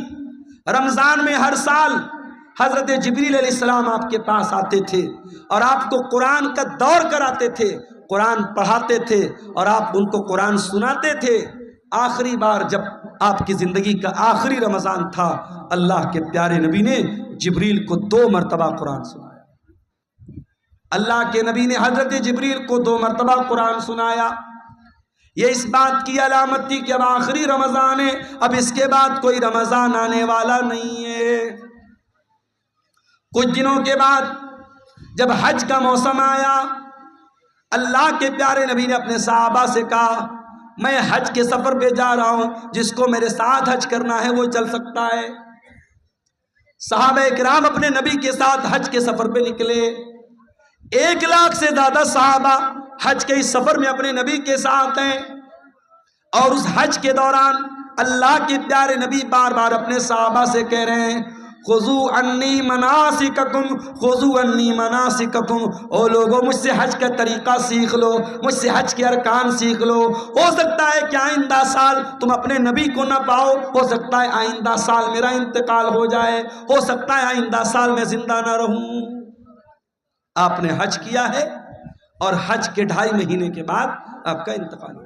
رمضان میں ہر سال حضرت جبریل علیہ السلام آپ کے پاس آتے تھے اور آپ کو قرآن کا دور کراتے تھے، قرآن پڑھاتے تھے اور آپ ان کو قرآن سناتے تھے. آخری بار جب آپ کی زندگی کا آخری رمضان تھا، اللہ کے پیارے نبی نے جبریل کو 2 مرتبہ قرآن سنایا. اللہ کے نبی نے حضرت جبریل کو 2 مرتبہ قرآن سنایا. یہ اس بات کی علامت تھی کہ اب آخری رمضان ہے، اب اس کے بعد کوئی رمضان آنے والا نہیں ہے. کچھ دنوں کے بعد جب حج کا موسم آیا، اللہ کے پیارے نبی نے اپنے صحابہ سے کہا میں حج کے سفر پہ جا رہا ہوں، جس کو میرے ساتھ حج کرنا ہے وہ چل سکتا ہے. صحابہ کرام اپنے نبی کے ساتھ حج کے سفر پہ نکلے. 1 لاکھ سے زیادہ صحابہ حج کے اس سفر میں اپنے نبی کے ساتھ ہیں. اور اس حج کے دوران اللہ کے پیارے نبی بار بار اپنے صحابہ سے کہہ رہے ہیں خُذُوا عَنِّی مَنَاسِکَکُمْ خُذُوا عَنِّی مَنَاسِکَکُمْ. او لوگوں، مجھ سے حج کا طریقہ سیکھ لو، مجھ سے حج کے ارکان سیکھ لو. ہو سکتا ہے کہ آئندہ سال تم اپنے نبی کو نہ پاؤ، ہو سکتا ہے آئندہ سال میرا انتقال ہو جائے، ہو سکتا ہے آئندہ سال میں زندہ نہ رہوں. آپ نے حج کیا ہے اور حج کے 2.5 مہینے کے بعد آپ کا انتقال ہو.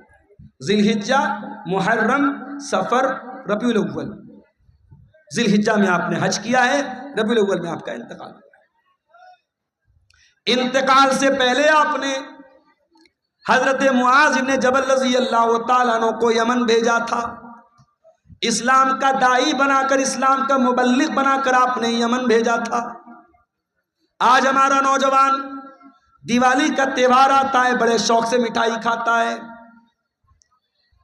ذی الحجہ، محرم، سفر، ربیع الاول. ذی الحجہ میں آپ نے حج کیا ہے، ربیع الاول میں آپ کا انتقال ہوا. انتقال سے پہلے آپ نے حضرت معاذ بن جبل رضی اللہ تعالیٰ عنہ کو یمن بھیجا تھا. اسلام کا داعی بنا کر، اسلام کا مبلغ بنا کر آپ نے یمن بھیجا تھا. آج ہمارا نوجوان دیوالی کا تہوار آتا ہے، بڑے شوق سے مٹھائی کھاتا ہے.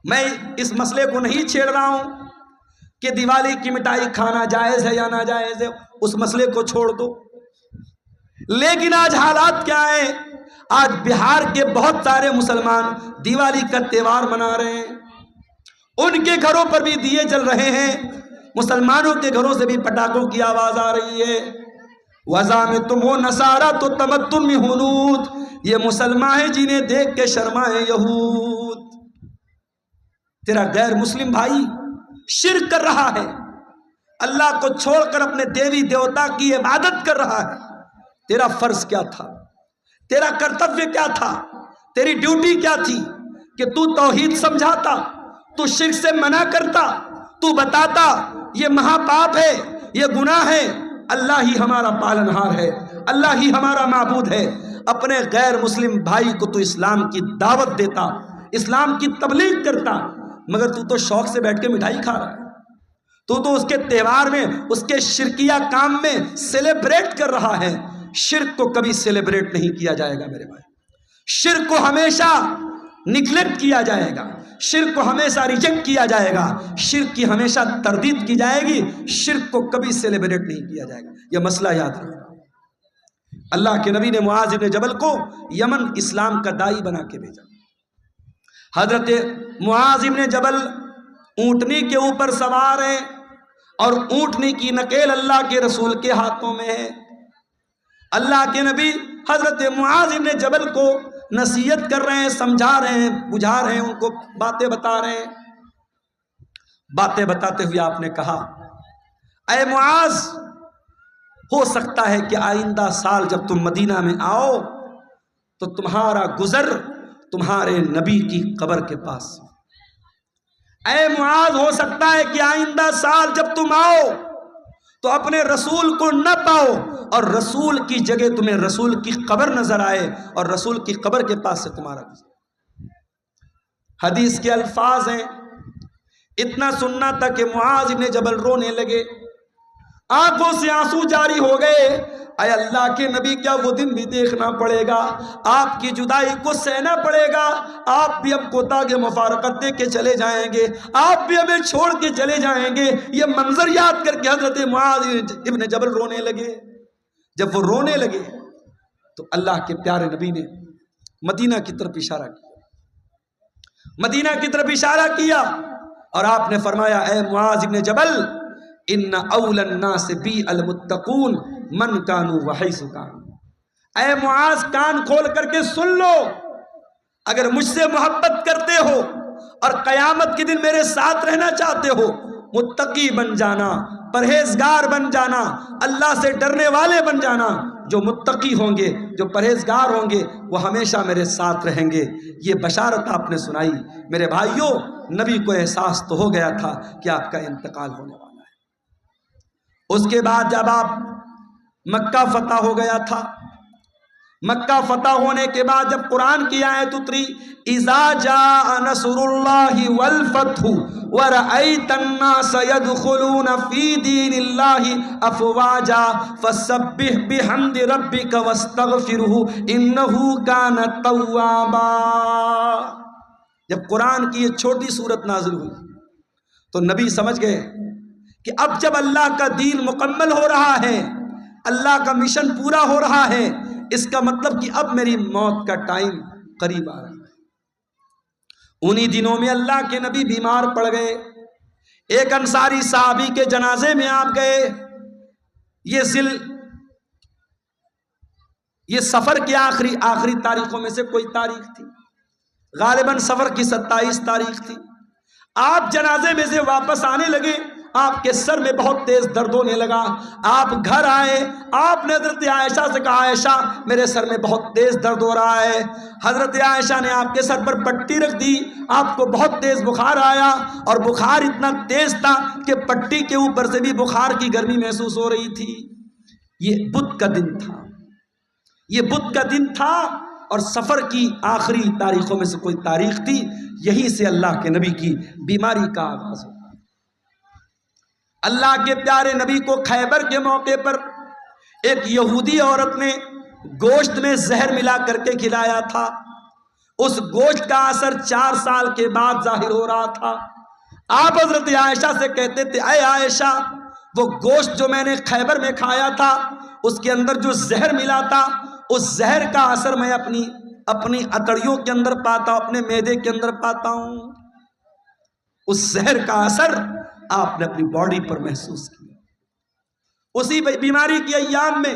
میں اس مسئلے کو نہیں چھیڑ رہا ہوں کہ دیوالی کی مٹھائی کھانا جائز ہے یا ناجائز ہے، اس مسئلے کو چھوڑ دو. لیکن آج حالات کیا ہیں؟ آج بہار کے بہت سارے مسلمان دیوالی کا تہوار منا رہے ہیں، ان کے گھروں پر بھی دیے جل رہے ہیں، مسلمانوں کے گھروں سے بھی پٹاخوں کی آواز آ رہی ہے۔ وَذَا میں تم ہو نصارہ تو تمتن میں ہنود، یہ مسلمان ہیں جنہیں دیکھ کے شرمائے یہود۔ تیرا غیر مسلم بھائی شرک کر رہا ہے، اللہ کو چھوڑ کر اپنے دیوی دیوتا کی عبادت کر رہا ہے، تیرا فرض کیا تھا؟ تیرا کرتویہ کیا تھا؟ تیری ڈیوٹی کیا تھی؟ کہ تو توحید سمجھاتا، تو شرک سے منع کرتا، تو بتاتا یہ مہا پاپ ہے، یہ گناہ ہے، اللہ ہی ہمارا پالنہار ہے، اللہ ہی ہمارا معبود ہے۔ اپنے غیر مسلم بھائی کو تو اسلام کی دعوت دیتا، اسلام کی تبلیغ کرتا، مگر تو شوق سے بیٹھ کے مٹھائی کھا رہا ہے، تو اس کے تہوار میں، اس کے شرکیہ کام میں سیلیبریٹ کر رہا ہے۔ شرک کو کبھی سیلیبریٹ نہیں کیا جائے گا میرے بھائی، شرک کو ہمیشہ نگلیکٹ کیا جائے گا، شرک کو ہمیشہ ریجیکٹ کیا جائے گا، شرک کی ہمیشہ تردید کی جائے گی، شرک کو کبھی سیلیبریٹ نہیں کیا جائے گا۔ یہ مسئلہ یاد رکھنا۔ اللہ کے نبی نے معاذ بن جبل کو یمن اسلام کا داعی بنا کے بھیجا۔ حضرت معاذ بن جبل اونٹنی کے اوپر سوار ہیں، اور اونٹنی کی نکیل اللہ کے رسول کے ہاتھوں میں ہے۔ اللہ کے نبی حضرت معاذ بن جبل کو نصیحت کر رہے ہیں، سمجھا رہے ہیں، بجھا رہے ہیں، ان کو باتیں بتا رہے ہیں۔ باتیں بتاتے ہوئے آپ نے کہا، اے معاذ، ہو سکتا ہے کہ آئندہ سال جب تم مدینہ میں آؤ تو تمہارا گزر تمہارے نبی کی قبر کے پاس۔ اے معاذ، ہو سکتا ہے کہ آئندہ سال جب تم آؤ تو اپنے رسول کو نہ پاؤ، اور رسول کی جگہ تمہیں رسول کی قبر نظر آئے، اور رسول کی قبر کے پاس سے تمہارا گزر۔ حدیث کے الفاظ ہیں، اتنا سننا تھا کہ معاذ بن جبل رونے لگے، آنکھوں سے آنسو جاری ہو گئے۔ اے اللہ کے نبی، کیا وہ دن بھی دیکھنا پڑے گا؟ آپ کی جدائی کو سہنا پڑے گا؟ آپ بھی اب کو تاغ مفارقت دے کے چلے جائیں گے، آپ بھی ہمیں چھوڑ کے چلے جائیں گے۔ یہ منظر یاد کر کے حضرت معاذ ابن جبل رونے لگے۔ جب وہ رونے لگے تو اللہ کے پیارے نبی نے مدینہ کی طرف اشارہ کیا، مدینہ کی طرف اشارہ کیا، اور آپ نے فرمایا، اے معاذ ابن جبل، ان اول الناس بی المتقون من کانوا وحیث کانوا۔ اے معاذ، کان کھول کر کے سن لو، اگر مجھ سے محبت کرتے ہو اور قیامت کے دن میرے ساتھ رہنا چاہتے ہو، متقی بن جانا، پرہیزگار بن جانا، اللہ سے ڈرنے والے بن جانا۔ جو متقی ہوں گے، جو پرہیزگار ہوں گے، وہ ہمیشہ میرے ساتھ رہیں گے۔ یہ بشارت آپ نے سنائی۔ میرے بھائیوں، نبی کو احساس تو ہو گیا تھا کہ آپ کا انتقال ہونے والا ہے۔ اس کے بعد جب آپ مکہ فتح ہو گیا تھا، مکہ فتح ہونے کے بعد جب قرآن کی آیت اتری، اذا جاء نصر اللہ والفتح ورأیت الناس يدخلون فی دین اللہ افواجا فسبح بحمد ربک واستغفرہ انہ کان توابا۔ جب قرآن کی یہ چھوٹی سورت نازل ہوئی تو نبی سمجھ گئے کہ اب جب اللہ کا دین مکمل ہو رہا ہے، اللہ کا مشن پورا ہو رہا ہے، اس کا مطلب کہ اب میری موت کا ٹائم قریب آ رہا ہے۔ انہی دنوں میں اللہ کے نبی بیمار پڑ گئے، ایک انصاری صحابی کے جنازے میں آپ گئے۔ یہ سفر کی آخری تاریخوں میں سے کوئی تاریخ تھی، غالباً سفر کی 27 تاریخ تھی۔ آپ جنازے میں سے واپس آنے لگے، آپ کے سر میں بہت تیز درد ہونے لگا۔ آپ گھر آئے، آپ نے حضرت عائشہ سے کہا، عائشہ میرے سر میں بہت تیز درد ہو رہا ہے۔ حضرت عائشہ نے آپ کے سر پر پٹی رکھ دی، آپ کو بہت تیز بخار آیا، اور بخار اتنا تیز تھا کہ پٹی کے اوپر سے بھی بخار کی گرمی محسوس ہو رہی تھی۔ یہ بدھ کا دن تھا، یہ بدھ کا دن تھا، اور سفر کی آخری تاریخوں میں سے کوئی تاریخ تھی۔ یہیں سے اللہ کے نبی کی بیماری کا آغاز ہوا۔ اللہ کے پیارے نبی کو خیبر کے موقع پر ایک یہودی عورت نے گوشت میں زہر ملا کر کے کھلایا تھا۔ اس گوشت کا اثر 4 سال کے بعد ظاہر ہو رہا تھا۔ آپ حضرت عائشہ سے کہتے تھے، اے عائشہ، وہ گوشت جو میں نے خیبر میں کھایا تھا، اس کے اندر جو زہر ملا تھا اس زہر کا اثر میں اپنی اتڑیوں کے اندر پاتا ہوں، اپنے معدے کے اندر پاتا ہوں۔ اس زہر کا اثر آپ نے اپنی باڈی پر محسوس کیا۔ اسی بیماری کے ایام میں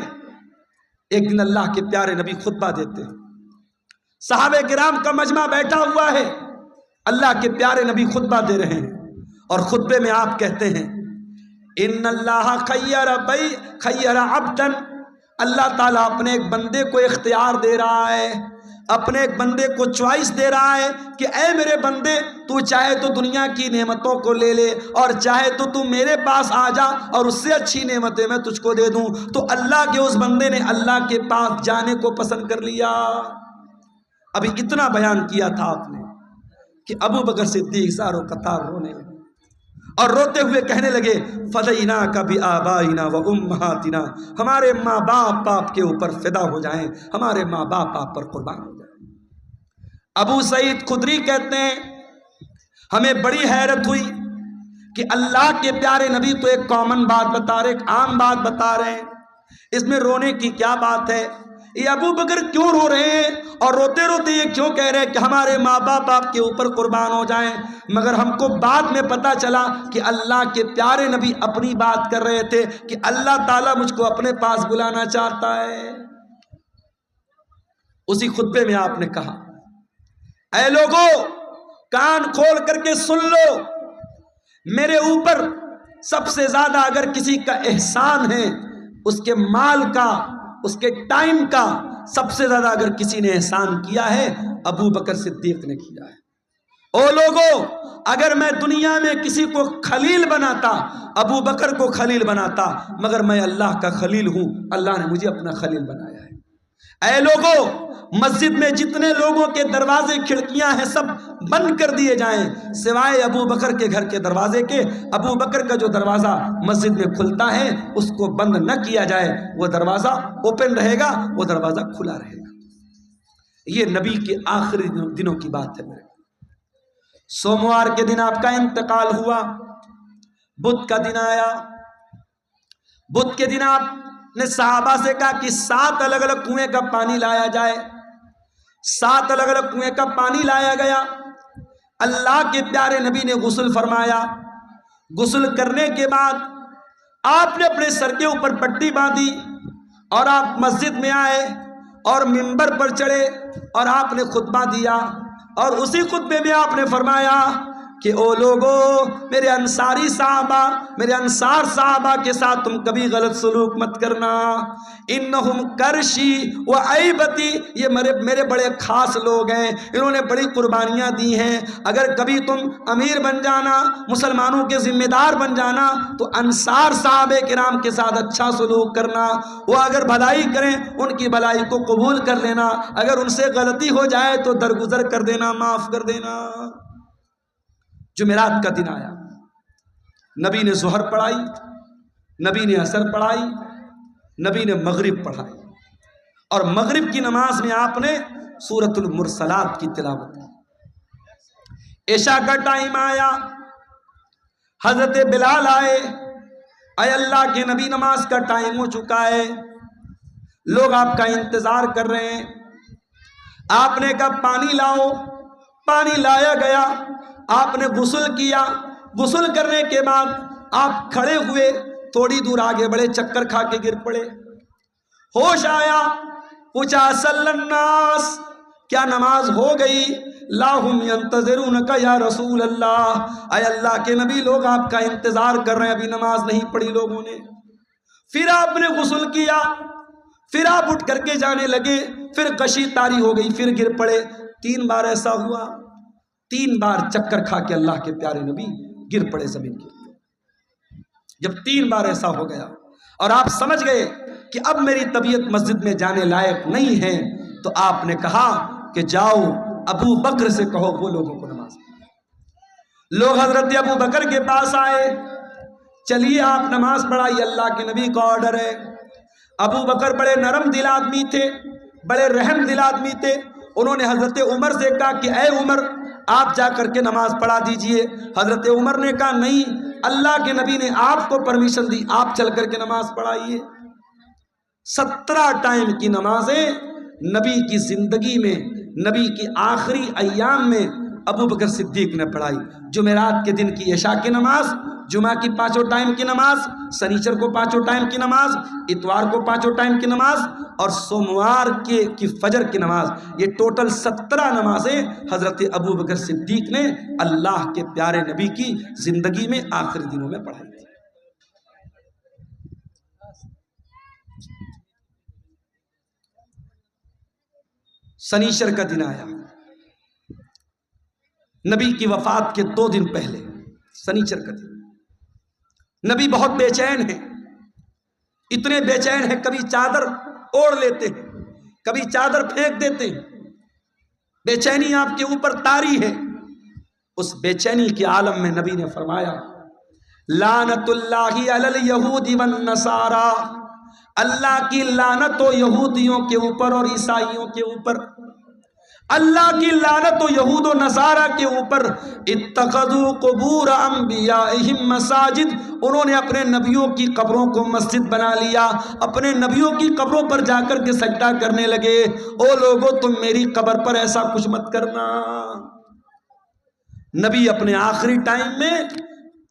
ایک دن اللہ کے پیارے نبی خطبہ دیتے ہیں، صحابہ کرام کا مجمع بیٹھا ہوا ہے، اللہ کے پیارے نبی خطبہ دے رہے ہیں، اور خطبے میں آپ کہتے ہیں ان اللہ خیر عبدا، اللہ تعالیٰ اپنے ایک بندے کو اختیار دے رہا ہے، اپنے ایک بندے کو چوائس دے رہا ہے کہ اے میرے بندے، تو چاہے تو دنیا کی نعمتوں کو لے لے، اور چاہے تو میرے پاس آ جا اور اس سے اچھی نعمتیں میں تجھ کو دے دوں۔ تو اللہ کے اس بندے نے اللہ کے پاس جانے کو پسند کر لیا۔ ابھی اتنا بیان کیا تھا آپ نے کہ ابو بکر صدیق زاروں قطار رونے لگے اور روتے ہوئے کہنے لگے فدیناک بآبائنا وامہاتنا، ہمارے ماں باپ آپ کے اوپر فدا ہو جائیں، ہمارے ماں باپ آپ پر قربان ہو جائیں۔ ابو سعید خدری کہتے ہیں ہمیں بڑی حیرت ہوئی کہ اللہ کے پیارے نبی تو ایک کامن بات بتا رہے، ایک عام بات بتا رہے ہیں، اس میں رونے کی کیا بات ہے؟ یہ ابو بکر کیوں رو رہے ہیں اور روتے روتے یہ کیوں کہہ رہے ہیں کہ ہمارے ماں باپ آپ کے اوپر قربان ہو جائیں؟ مگر ہم کو بعد میں پتا چلا کہ اللہ کے پیارے نبی اپنی بات کر رہے تھے کہ اللہ تعالیٰ مجھ کو اپنے پاس بلانا چاہتا ہے۔ اسی خطبے میں آپ نے کہا اے لوگو کان کھول کر کے سن لو، میرے اوپر سب سے زیادہ اگر کسی کا احسان ہے، اس کے مال کا، اس کے ٹائم کا سب سے زیادہ اگر کسی نے احسان کیا ہے ابو بکر صدیق نے کیا ہے۔ او لوگو اگر میں دنیا میں کسی کو خلیل بناتا ابو بکر کو خلیل بناتا، مگر میں اللہ کا خلیل ہوں، اللہ نے مجھے اپنا خلیل بنایا ہے۔ اے لوگو مسجد میں جتنے لوگوں کے دروازے کھڑکیاں ہیں سب بند کر دیے جائیں سوائے ابو بکر کے گھر کے دروازے کے۔ ابو بکر کا جو دروازہ مسجد میں کھلتا ہے اس کو بند نہ کیا جائے، وہ دروازہ اوپن رہے گا، وہ دروازہ کھلا رہے گا۔ یہ نبی کے آخری دنوں کی بات ہے۔ میرے سوموار کے دن آپ کا انتقال ہوا، بدھ کا دن آیا، بدھ کے دن آپ نے صحابہ سے کہا کہ 7 الگ الگ کنویں کا پانی لایا جائے۔ 7 الگ الگ کنویں کا پانی لایا گیا، اللہ کے پیارے نبی نے غسل فرمایا۔ غسل کرنے کے بعد آپ نے اپنے سر کے اوپر پٹی باندھی اور آپ مسجد میں آئے اور منبر پر چڑھے اور آپ نے خطبہ دیا، اور اسی خطبے میں آپ نے فرمایا کہ او لوگو میرے انصاری صحابہ، میرے انصار صحابہ کے ساتھ تم کبھی غلط سلوک مت کرنا، انہم کرشی و عیبتی، یہ میرے بڑے خاص لوگ ہیں، انہوں نے بڑی قربانیاں دی ہیں۔ اگر کبھی تم امیر بن جانا، مسلمانوں کے ذمہ دار بن جانا تو انصار صحابہ کرام کے ساتھ اچھا سلوک کرنا، وہ اگر بھلائی کریں ان کی بھلائی کو قبول کر لینا، اگر ان سے غلطی ہو جائے تو درگزر کر دینا، معاف کر دینا۔ جمعرات کا دن آیا، نبی نے ظہر پڑھائی، نبی نے عصر پڑھائی، نبی نے مغرب پڑھائی، اور مغرب کی نماز میں آپ نے سورۃ المرسلات کی تلاوت کی۔ عشاء کا ٹائم آیا، حضرت بلال آئے، اے اللہ کے نبی نماز کا ٹائم ہو چکا ہے، لوگ آپ کا انتظار کر رہے ہیں۔ آپ نے کہا پانی لاؤ، پانی لایا گیا، آپ نے غسل کیا، غسل کرنے کے بعد آپ کھڑے ہوئے، تھوڑی دور آگے بڑے، چکر کھا کے گر پڑے، ہوش آیا، پوچھا صلی الناس، کیا نماز ہو گئی؟ لا ہم ینتظرونک یا رسول اللہ، اے اللہ کے نبی لوگ آپ کا انتظار کر رہے ہیں، ابھی نماز نہیں پڑھی لوگوں نے۔ پھر آپ نے غسل کیا، پھر آپ اٹھ کر کے جانے لگے، پھر غشی طاری ہو گئی، پھر گر پڑے۔ 3 بار ایسا ہوا، 3 بار چکر کھا کے اللہ کے پیارے نبی گر پڑے زمین کے۔ جب 3 بار ایسا ہو گیا اور آپ سمجھ گئے کہ اب میری طبیعت مسجد میں جانے لائق نہیں ہے، تو آپ نے کہا کہ جاؤ ابو بکر سے کہو وہ لوگوں کو نماز پڑھائیں۔ لوگ حضرت ابو بکر کے پاس آئے، چلیے آپ نماز پڑھائیے، اللہ کے نبی کا آرڈر ہے۔ ابو بکر بڑے نرم دل آدمی تھے، بڑے رحم دل آدمی تھے، انہوں نے حضرت عمر سے کہا کہ اے عمر آپ جا کر کے نماز پڑھا دیجئے۔ حضرت عمر نے کہا نہیں، اللہ کے نبی نے آپ کو پرمیشن دی، آپ چل کر کے نماز پڑھائیے۔ 17 ٹائم کی نمازیں نبی کی زندگی میں، نبی کی آخری ایام میں ابو بکر صدیق نے پڑھائی۔ جمعرات کے دن کی عشاء کی نماز، جمعہ کی 5 ٹائم کی نماز، سنیچر کو 5 ٹائم کی نماز، اتوار کو 5 ٹائم کی نماز، اور سوموار کی فجر کی نماز، یہ ٹوٹل 17 نمازیں حضرت ابو بکر صدیق نے اللہ کے پیارے نبی کی زندگی میں آخری دنوں میں پڑھائی تھی۔ سنیچر کا دن آیا، نبی کی وفات کے 2 دن پہلے، سنیچر کا دن۔ نبی بہت بے چین ہیں، اتنے بے چین ہیں کبھی چادر اوڑھ لیتے ہیں، کبھی چادر پھینک دیتے ہیں، بے چینی آپ کے اوپر طاری ہے۔ اس بے چینی کے عالم میں نبی نے فرمایا لعنت اللہ علی الیہود والنصارى، اللہ کی لعنت ہو یہودیوں کے اوپر اور عیسائیوں کے اوپر، اللہ کی لعنت و یہود و نصارہ کے اوپر۔ اتخذوا قبور انبیائہم مساجد، انہوں نے اپنے نبیوں کی قبروں کو مسجد بنا لیا، اپنے نبیوں کی قبروں پر جا کر کے سجدہ کرنے لگے۔ او لوگو تم میری قبر پر ایسا کچھ مت کرنا۔ نبی اپنے آخری ٹائم میں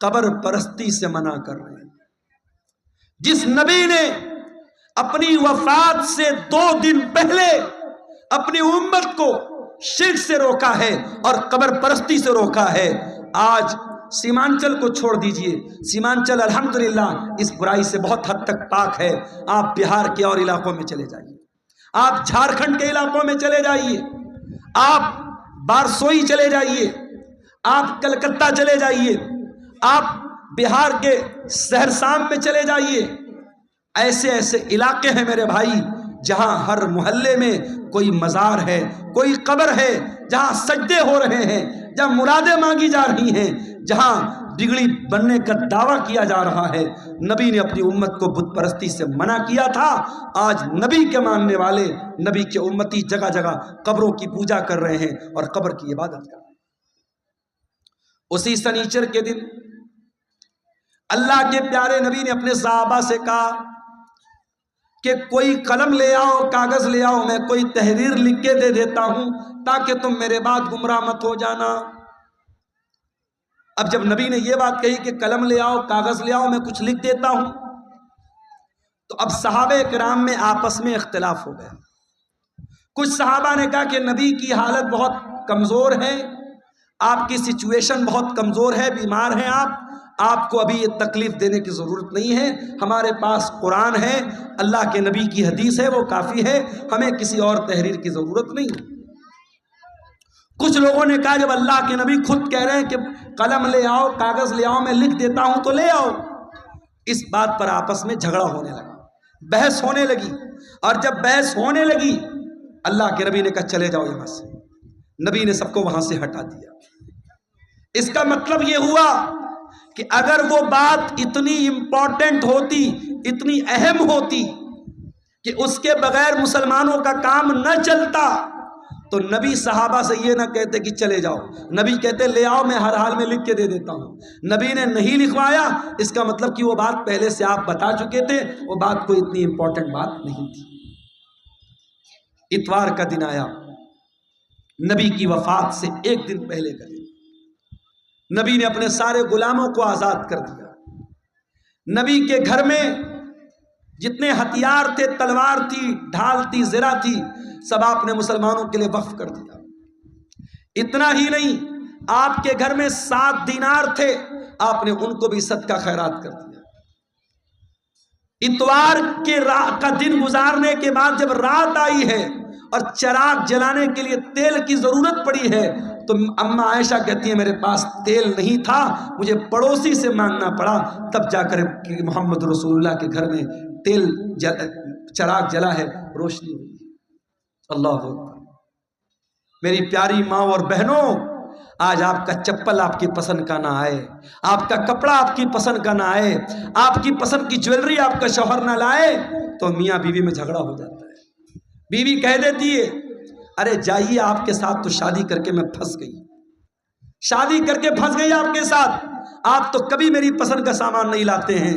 قبر پرستی سے منع کر رہے ہیں۔ جس نبی نے اپنی وفات سے 2 دن پہلے اپنی امت کو شرک سے روکا ہے اور قبر پرستی سے روکا ہے، آج سیمانچل کو چھوڑ دیجئے، سیمانچل الحمدللہ اس برائی سے بہت حد تک پاک ہے۔ آپ بہار کے اور علاقوں میں چلے جائیے، آپ جھارکھنڈ کے علاقوں میں چلے جائیے، آپ بارسوئی چلے جائیے، آپ کلکتہ چلے جائیے، آپ بہار کے سہرسام میں چلے جائیے۔ ایسے ایسے علاقے ہیں میرے بھائی جہاں ہر محلے میں کوئی مزار ہے، کوئی قبر ہے، جہاں سجدے ہو رہے ہیں، جہاں مرادیں مانگی جا رہی ہیں، جہاں بگڑی بننے کا دعویٰ کیا جا رہا ہے۔ نبی نے اپنی امت کو بت پرستی سے منع کیا تھا، آج نبی کے ماننے والے، نبی کے امتی جگہ جگہ قبروں کی پوجا کر رہے ہیں اور قبر کی عبادت کر رہے ہیں۔ اسی سنیچر کے دن اللہ کے پیارے نبی نے اپنے صحابہ سے کہا کہ کوئی قلم لے آؤ، کاغذ لے آؤ، میں کوئی تحریر لکھ کے دے دیتا ہوں تاکہ تم میرے بعد گمراہ مت ہو جانا۔ اب جب نبی نے یہ بات کہی کہ قلم لے آؤ، کاغذ لے آؤ، میں کچھ لکھ دیتا ہوں، تو اب صحابہ کرام میں آپس میں اختلاف ہو گیا۔ کچھ صحابہ نے کہا کہ نبی کی حالت بہت کمزور ہے، آپ کی سچویشن بہت کمزور ہے، بیمار ہیں آپ کو ابھی یہ تکلیف دینے کی ضرورت نہیں ہے، ہمارے پاس قرآن ہے، اللہ کے نبی کی حدیث ہے، وہ کافی ہے، ہمیں کسی اور تحریر کی ضرورت نہیں۔ کچھ لوگوں نے کہا جب اللہ کے نبی خود کہہ رہے ہیں کہ قلم لے آؤ، کاغذ لے آؤ، میں لکھ دیتا ہوں تو لے آؤ۔ اس بات پر آپس میں جھگڑا ہونے لگا، بحث ہونے لگی، اور جب بحث ہونے لگی اللہ کے نبی نے کہا چلے جاؤ یہاں سے۔ نبی نے سب کو وہاں سے ہٹا دیا۔ اس کا مطلب یہ ہوا کہ اگر وہ بات اتنی امپورٹنٹ ہوتی، اتنی اہم ہوتی کہ اس کے بغیر مسلمانوں کا کام نہ چلتا تو نبی صحابہ سے یہ نہ کہتے کہ چلے جاؤ، نبی کہتے لے آؤ، میں ہر حال میں لکھ کے دے دیتا ہوں۔ نبی نے نہیں لکھوایا، اس کا مطلب کہ وہ بات پہلے سے آپ بتا چکے تھے، وہ بات کوئی اتنی امپورٹنٹ بات نہیں تھی۔ اتوار کا دن آیا، نبی کی وفات سے 1 دن پہلے کا دن۔ نبی نے اپنے سارے غلاموں کو آزاد کر دیا۔ نبی کے گھر میں جتنے ہتھیار تھے، تلوار تھی، ڈھال تھی، زرہ تھی، سب آپ نے مسلمانوں کے لیے وقف کر دیا۔ اتنا ہی نہیں، آپ کے گھر میں 7 دینار تھے، آپ نے ان کو بھی صدقہ خیرات کر دیا۔ اتوار کا دن گزارنے کے بعد جب رات آئی ہے اور چراغ جلانے کے لیے تیل کی ضرورت پڑی ہے تو اماں عائشہ کہتی ہیں میرے پاس تیل نہیں تھا، مجھے پڑوسی سے مانگنا پڑا، تب جا کر محمد رسول اللہ کے گھر میں چراغ جلا ہے، روشنی ہوئی۔ اللہ اکبر۔ میری پیاری ماں اور بہنوں، آج آپ کا چپل آپ کی پسند کا نہ آئے، آپ کا کپڑا آپ کی پسند کا نہ آئے، آپ کی پسند کی جویلری آپ کا شوہر نہ لائے تو میاں بیوی میں جھگڑا ہو جاتا ہے۔ بیوی کہہ دیتی ہے ارے جائیے، آپ کے ساتھ تو شادی کر کے میں پھنس گئی، شادی کر کے پھنس گئی آپ کے ساتھ، آپ تو کبھی میری پسند کا سامان نہیں لاتے ہیں۔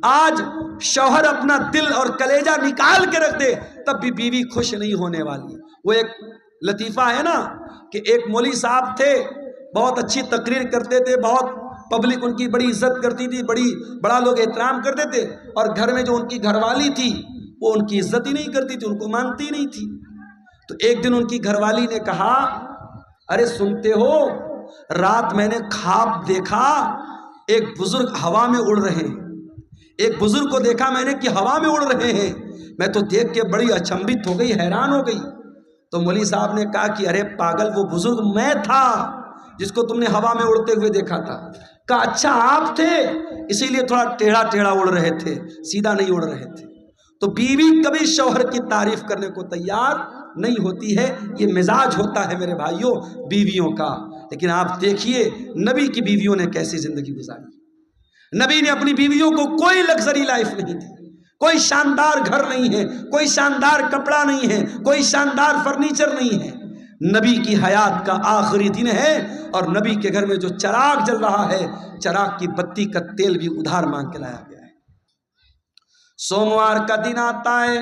آج شوہر اپنا دل اور کلیجہ نکال کے رکھ دے تب بھی بیوی خوش نہیں ہونے والی. وہ ایک لطیفہ ہے نا کہ ایک مولوی صاحب تھے, بہت اچھی تقریر کرتے تھے, بہت پبلک ان کی بڑی عزت کرتی تھی, بڑا لوگ احترام کرتے تھے, اور گھر میں جو ان کی گھر والی تھی وہ ان کی عزت ہی نہیں کرتی تھی, ان کو مانتی نہیں تھی. تو ایک دن ان کی گھر والی نے کہا, ارے سنتے ہو, رات میں نے خواب دیکھا ایک بزرگ ہوا میں اڑ رہے ہیں. ایک بزرگ کو دیکھا میں نے کہ ہوا میں اڑ رہے ہیں. میں تو دیکھ کے بڑی اچنبھت ہو گئی, حیران ہو گئی. تو مولوی صاحب نے کہا کہ ارے پاگل, وہ بزرگ میں تھا جس کو تم نے ہوا میں اڑتے ہوئے دیکھا تھا. کہا اچھا آپ تھے, اسی لیے تھوڑا ٹیڑھا ٹیڑھا اڑ رہے تھے, سیدھا نہیں اڑ رہے تھے. تو بیوی کبھی شوہر کی تعریف کرنے کو تیار نہیں ہوتی ہے, یہ مزاج ہوتا ہے میرے بھائیوں بیویوں کا. لیکن آپ دیکھیے نبی کی بیویوں نے کیسی زندگی گزاری. نبی نے اپنی بیویوں کو کوئی لگژری لائف نہیں دی, کوئی شاندار گھر نہیں ہے, کوئی شاندار کپڑا نہیں ہے, کوئی شاندار فرنیچر نہیں ہے. نبی کی حیات کا آخری دن ہے اور نبی کے گھر میں جو چراغ جل رہا ہے, چراغ کی بتی کا تیل بھی ادھار مانگ کے لایا گیا ہے. سوموار کا دن آتا ہے,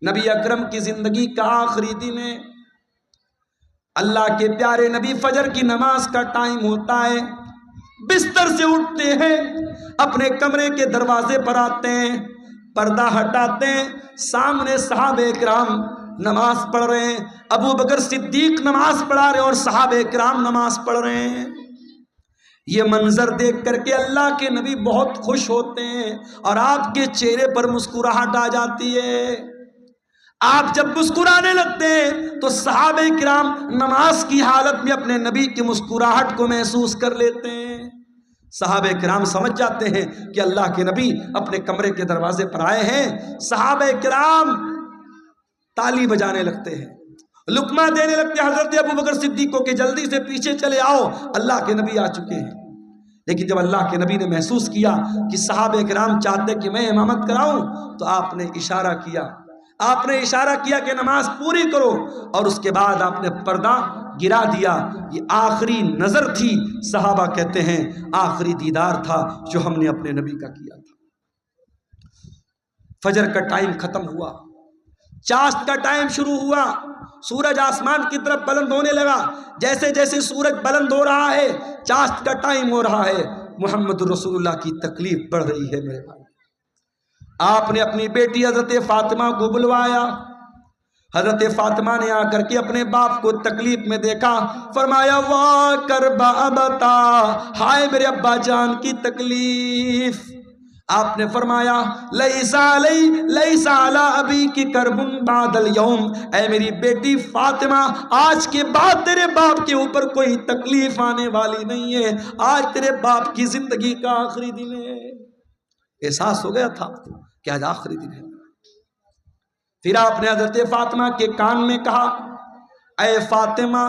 نبی اکرم کی زندگی کا آخری دن ہے. اللہ کے پیارے نبی فجر کی نماز کا ٹائم ہوتا ہے, بستر سے اٹھتے ہیں, اپنے کمرے کے دروازے پر آتے ہیں, پردہ ہٹاتے ہیں, سامنے صحابہ کرام نماز پڑھ رہے ہیں. ابو بکر صدیق نماز پڑھا رہے اور صحابہ کرام نماز پڑھ رہے ہیں. یہ منظر دیکھ کر کے اللہ کے نبی بہت خوش ہوتے ہیں اور آپ کے چہرے پر مسکراہٹ آ جاتی ہے. آپ جب مسکرانے لگتے ہیں تو صحابہ کرام نماز کی حالت میں اپنے نبی کی مسکراہٹ کو محسوس کر لیتے ہیں. صحابہ کرام سمجھ جاتے ہیں کہ اللہ کے نبی اپنے کمرے کے دروازے پر آئے ہیں. صحابہ کرام تالی بجانے لگتے ہیں, لقمہ دینے لگتے ہیں حضرت ابو بکر صدیق کو کہ جلدی سے پیچھے چلے آؤ, اللہ کے نبی آ چکے ہیں. لیکن جب اللہ کے نبی نے محسوس کیا کہ صحابہ کرام چاہتے کہ میں امامت کراؤں تو آپ نے اشارہ کیا کہ نماز پوری کرو, اور اس کے بعد آپ نے پردہ گرا دیا. یہ آخری نظر تھی, صحابہ کہتے ہیں آخری دیدار تھا جو ہم نے اپنے نبی کا کیا تھا. فجر کا ٹائم ختم ہوا, چاشت کا ٹائم شروع ہوا, سورج آسمان کی طرف بلند ہونے لگا. جیسے جیسے سورج بلند ہو رہا ہے چاشت کا ٹائم ہو رہا ہے, محمد رسول اللہ کی تکلیف بڑھ رہی ہے میرے بھائی. آپ نے اپنی بیٹی حضرت فاطمہ کو بلوایا. حضرت فاطمہ نے آ کر کے اپنے باپ کو تکلیف میں دیکھا, فرمایا واہ کربا ابتا, ہائے میرے ابا جان کی تکلیف. آپ نے فرمایا لیسا علی ابی کی کربن بعد الیوم, اے میری بیٹی فاطمہ آج کے بعد تیرے باپ کے اوپر کوئی تکلیف آنے والی نہیں ہے, آج تیرے باپ کی زندگی کا آخری دن ہے. احساس ہو گیا تھا کہ آج آخری دن ہے. پھر آپ نے حضرت فاطمہ کے کان میں کہا, اے فاطمہ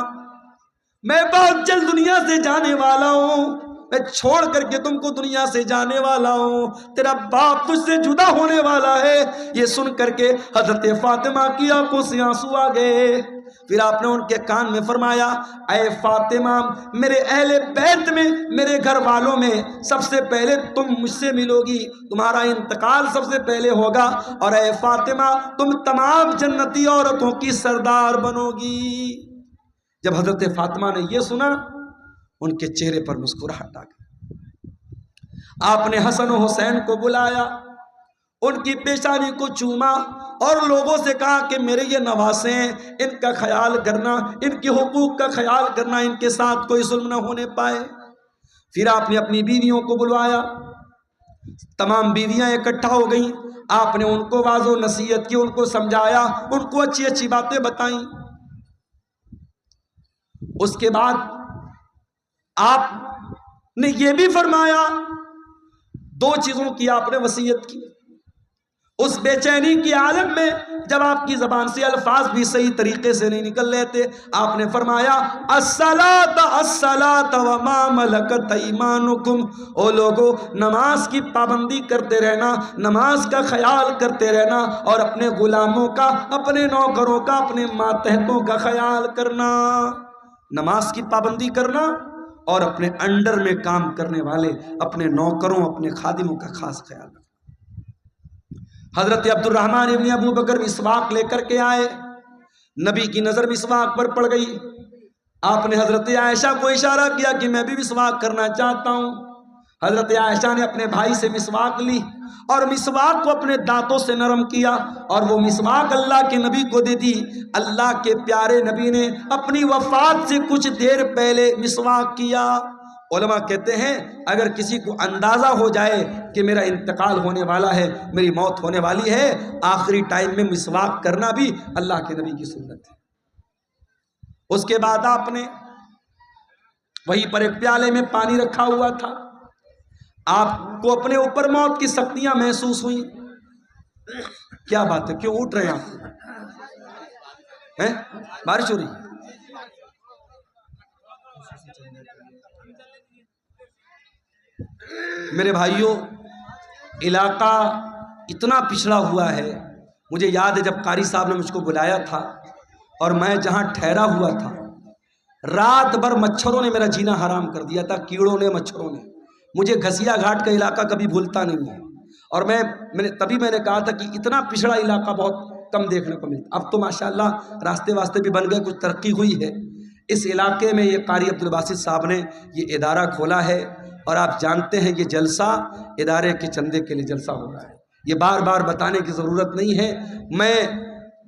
میں بہت جلد دنیا سے جانے والا ہوں, میں چھوڑ کر کے تم کو دنیا سے جانے والا ہوں, تیرا باپ تجھ سے جدا ہونے والا ہے. یہ سن کر کے حضرت فاطمہ کی آنکھوں سے آنسو آ گئے. پھر آپ نے ان کے کان میں فرمایا, اے فاطمہ میرے اہل بیت میں, میرے گھر والوں میں سب سے پہلے تم مجھ سے ملو گی, تمہارا انتقال سب سے پہلے ہوگا, اور اے فاطمہ تم تمام جنتی عورتوں کی سردار بنو گی. جب حضرت فاطمہ نے یہ سنا ان کے چہرے پر مسکراہٹ آ گئی. آپ نے حسن و حسین کو بلایا, ان کی پیشانی کو چوما اور لوگوں سے کہا کہ میرے یہ نواسے ہیں, ان کا خیال کرنا, ان کے حقوق کا خیال کرنا, ان کے ساتھ کوئی ظلم نہ ہونے پائے. پھر آپ نے اپنی بیویوں کو بلوایا, تمام بیویاں اکٹھا ہو گئیں. آپ نے ان کو واضح و نصیحت کی, ان کو سمجھایا, ان کو اچھی اچھی باتیں بتائیں. اس کے بعد آپ نے یہ بھی فرمایا, دو چیزوں کی آپ نے وصیت کی. اس بے چینی کی عالم میں جب آپ کی زبان سے الفاظ بھی صحیح طریقے سے نہیں نکل رہے تھے, آپ نے فرمایا الصلاۃ وما ملکت ایمانکم, او لوگو نماز کی پابندی کرتے رہنا, نماز کا خیال کرتے رہنا, اور اپنے غلاموں کا, اپنے نوکروں کا, اپنے ماتحتوں کا خیال کرنا. نماز کی پابندی کرنا اور اپنے انڈر میں کام کرنے والے اپنے نوکروں, اپنے خادموں کا خاص خیال رکھنا. حضرت عبد الرحمن ابن ابو بکر مسواک لے کر کے آئے، نبی کی نظر مسواک پر پڑ گئی، آپ نے حضرت عائشہ کو اشارہ کیا کہ میں بھی مسواک کرنا چاہتا ہوں۔ حضرت عائشہ نے اپنے بھائی سے مسواک لی اور مسواک کو اپنے دانتوں سے نرم کیا اور وہ مسواک اللہ کے نبی کو دے دی۔ اللہ کے پیارے نبی نے اپنی وفات سے کچھ دیر پہلے مسواک کیا۔ علماء کہتے ہیں اگر کسی کو اندازہ ہو جائے کہ میرا انتقال ہونے والا ہے، میری موت ہونے والی ہے، آخری ٹائم میں مسواک کرنا بھی اللہ کے نبی کی سنت ہے۔ اس کے بعد آپ نے وہیں پر ایک پیالے میں پانی رکھا ہوا تھا، آپ کو اپنے اوپر موت کی سختیاں محسوس ہوئیں۔ کیا بات ہے، کیوں اٹھ رہے ہیں آپ؟ بارش ہو رہی؟ میرے بھائیوں، علاقہ اتنا پچھڑا ہوا ہے، مجھے یاد ہے جب قاری صاحب نے مجھ کو بلایا تھا اور میں جہاں ٹھہرا ہوا تھا، رات بھر مچھروں نے میرا جینا حرام کر دیا تھا، کیڑوں نے، مچھروں نے۔ مجھے گھسیا گھاٹ کا علاقہ کبھی بھولتا نہیں ہے، اور میں نے کہا تھا کہ اتنا پچھڑا علاقہ بہت کم دیکھنے کو ملتا۔ اب تو ماشاءاللہ راستے واسطے بھی بن گئے، کچھ ترقی ہوئی ہے۔ اس علاقے میں یہ قاری عبدالباسط صاحب نے یہ ادارہ کھولا ہے، اور آپ جانتے ہیں یہ جلسہ ادارے کے چندے کے لیے جلسہ ہو رہا ہے۔ یہ بار بار بتانے کی ضرورت نہیں ہے، میں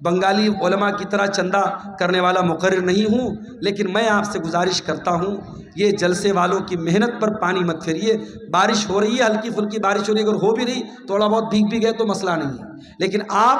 بنگالی علماء کی طرح چندہ کرنے والا مقرر نہیں ہوں، لیکن میں آپ سے گزارش کرتا ہوں یہ جلسے والوں کی محنت پر پانی مت پھیریے۔ بارش ہو رہی ہے، ہلکی پھلکی بارش ہو رہی ہے، اگر ہو بھی رہی تھوڑا بہت بھیگ بھی گئے تو مسئلہ نہیں ہے، لیکن آپ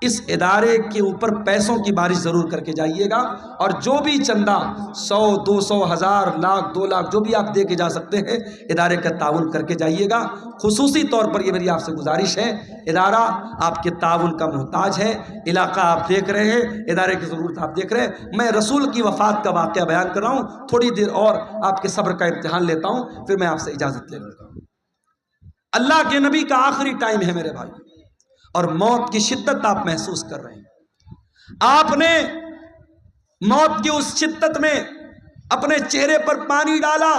اس ادارے کے اوپر پیسوں کی بارش ضرور کر کے جائیے گا، اور جو بھی چندہ 100 200 1000 لاکھ 2 لاکھ جو بھی آپ دے کے جا سکتے ہیں ادارے کا تعاون کر کے جائیے گا۔ خصوصی طور پر یہ میری آپ سے گزارش ہے، ادارہ آپ کے تعاون کا محتاج ہے، علاقہ آپ دیکھ رہے ہیں، ادارے کی ضرورت آپ دیکھ رہے ہیں۔ میں رسول کی وفات کا واقعہ بیان کر رہا ہوں، تھوڑی دیر اور آپ کے صبر کا امتحان لیتا ہوں، پھر میں آپ سے اجازت لے لیتا ہوں۔ اللہ کے نبی کا آخری ٹائم ہے میرے بھائی، اور موت کی شدت آپ محسوس کر رہے ہیں۔ آپ نے موت کی اس شدت میں اپنے چہرے پر پانی ڈالا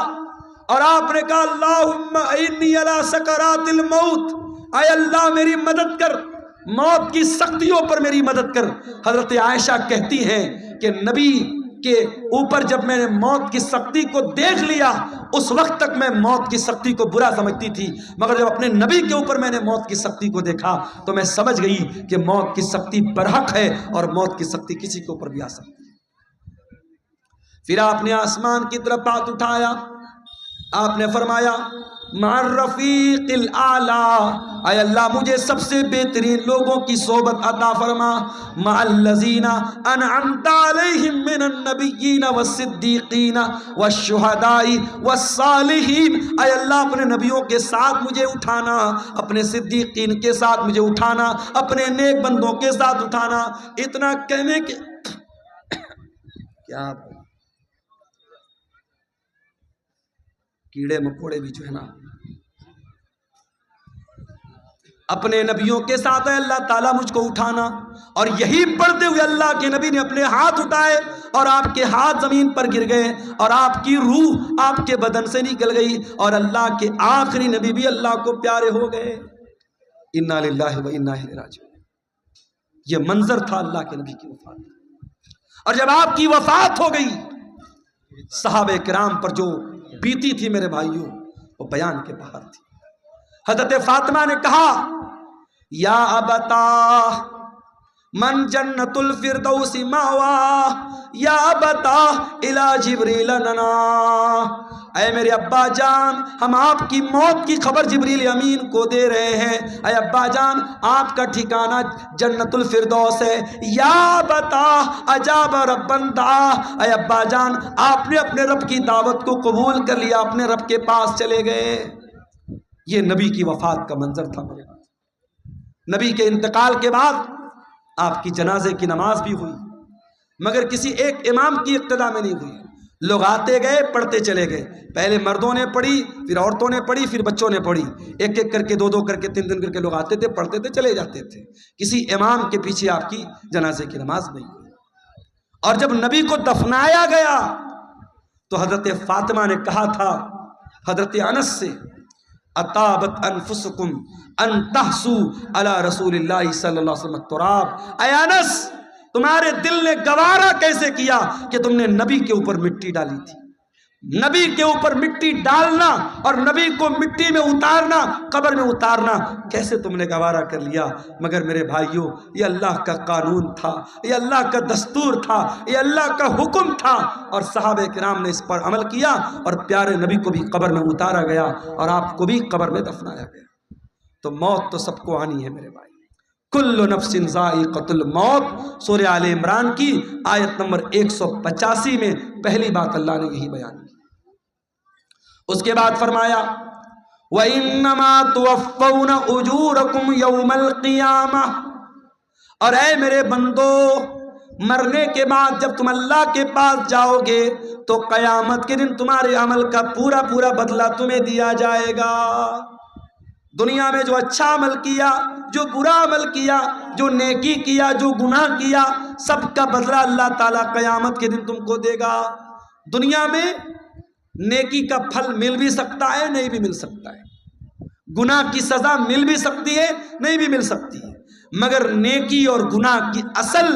اور آپ نے کہا اللہم انی علی سکرات الموت، اے اللہ میری مدد کر، موت کی سختیوں پر میری مدد کر۔ حضرت عائشہ کہتی ہیں کہ نبی کے اوپر جب میں نے موت کی سختی کو دیکھ لیا، اس وقت تک میں موت کی سختی کو برا سمجھتی تھی، مگر جب اپنے نبی کے اوپر میں نے موت کی سختی کو دیکھا تو میں سمجھ گئی کہ موت کی سختی برحق ہے، اور موت کی سختی کسی کے اوپر بھی آ سکتی ہے۔ پھر آپ نے آسمان کی طرف ہاتھ اٹھایا، آپ نے فرمایا مع الرفیق الاعلی، اے اللہ مجھے سب سے بہترین لوگوں کی صحبت عطا فرما، مع الذین انعمت علیہم من النبیین والصدیقین والشہداء والصالحین، اے اللہ اپنے نبیوں کے ساتھ مجھے اٹھانا، اپنے صدیقین کے ساتھ مجھے اٹھانا، اپنے نیک بندوں کے ساتھ اٹھانا۔ اتنا کہنے کے کیا کیڑے مکوڑے بھی جو ہے نا اپنے نبیوں کے ساتھ، ہے اللہ تعالیٰ مجھ کو اٹھانا، اور یہی پڑھتے ہوئے اللہ کے نبی نے اپنے ہاتھ اٹھائے اور آپ کے ہاتھ زمین پر گر گئے اور آپ کی روح آپ کے بدن سے نکل گئی، اور اللہ کے آخری نبی بھی اللہ کو پیارے ہو گئے۔ انا للہ و انا الیہ راجعون۔ یہ منظر تھا اللہ کے نبی کی وفات، اور جب آپ کی وفات ہو گئی صحابہ کرام پر جو بیتی تھی میرے بھائیوں وہ بیان کے باہر تھی۔ حضرت فاطمہ نے کہا یا ابتا من جنت الفردوس ماوا، یا ابتا الی جبریل ننا، اے میرے ابا جان ہم آپ کی موت کی خبر جبریل امین کو دے رہے ہیں، اے ابا جان آپ کا ٹھکانہ جنت الفردوس ہے، یا بتا اجاب ربن دعا، اے ابا جان آپ نے اپنے رب کی دعوت کو قبول کر لیا، اپنے رب کے پاس چلے گئے۔ یہ نبی کی وفات کا منظر تھا میرے پاس۔ نبی کے انتقال کے بعد آپ کی جنازے کی نماز بھی ہوئی، مگر کسی ایک امام کی اقتداء میں نہیں ہوئی، لوگ آتے گئے پڑھتے چلے گئے، پہلے مردوں نے پڑھی، پھر عورتوں نے پڑھی، پھر بچوں نے پڑھی، ایک ایک کر کے 2 2 کر کے 3 3 کر کے لوگ آتے تھے، پڑھتے تھے، چلے جاتے تھے، کسی امام کے پیچھے آپ کی جنازے کی نماز نہیں ہوئی۔ اور جب نبی کو دفنایا گیا تو حضرت فاطمہ نے کہا تھا حضرت انس سے، اطابت انفسکم ان تحسو علی رسول اللہ صلی اللہ علیہ وسلم التراب، اے انس تمہارے دل نے گوارا کیسے کیا کہ تم نے نبی کے اوپر مٹی ڈالی تھی؟ نبی کے اوپر مٹی ڈالنا اور نبی کو مٹی میں اتارنا، قبر میں اتارنا کیسے تم نے گوارا کر لیا؟ مگر میرے بھائیوں، یہ اللہ کا قانون تھا، یہ اللہ کا دستور تھا، یہ اللہ کا حکم تھا، اور صحابہ کرام نے اس پر عمل کیا، اور پیارے نبی کو بھی قبر میں اتارا گیا اور آپ کو بھی قبر میں دفنایا گیا۔ تو موت تو سب کو آنی ہے میرے بھائی، کل نفس ذائقۃ الموت، سورہ آل عمران کی آیت نمبر 185 میں پہلی بات اللہ نے یہی بیان کی۔ اس کے بعد فرمایا وَإِنَّمَا تُوَفَّوْنَ أُجُورَكُمْ يَوْمَ الْقِيَامَةِ، اور اے میرے بندو، مرنے کے بعد جب تم اللہ کے پاس جاؤ گے تو قیامت کے دن تمہارے عمل کا پورا پورا بدلہ تمہیں دیا جائے گا۔ دنیا میں جو اچھا عمل کیا، جو برا عمل کیا، جو نیکی کیا، جو گناہ کیا، سب کا بدلہ اللہ تعالیٰ قیامت کے دن تم کو دے گا۔ دنیا میں نیکی کا پھل مل بھی سکتا ہے، نہیں بھی مل سکتا ہے، گناہ کی سزا مل بھی سکتی ہے، نہیں بھی مل سکتی ہے، مگر نیکی اور گناہ کی اصل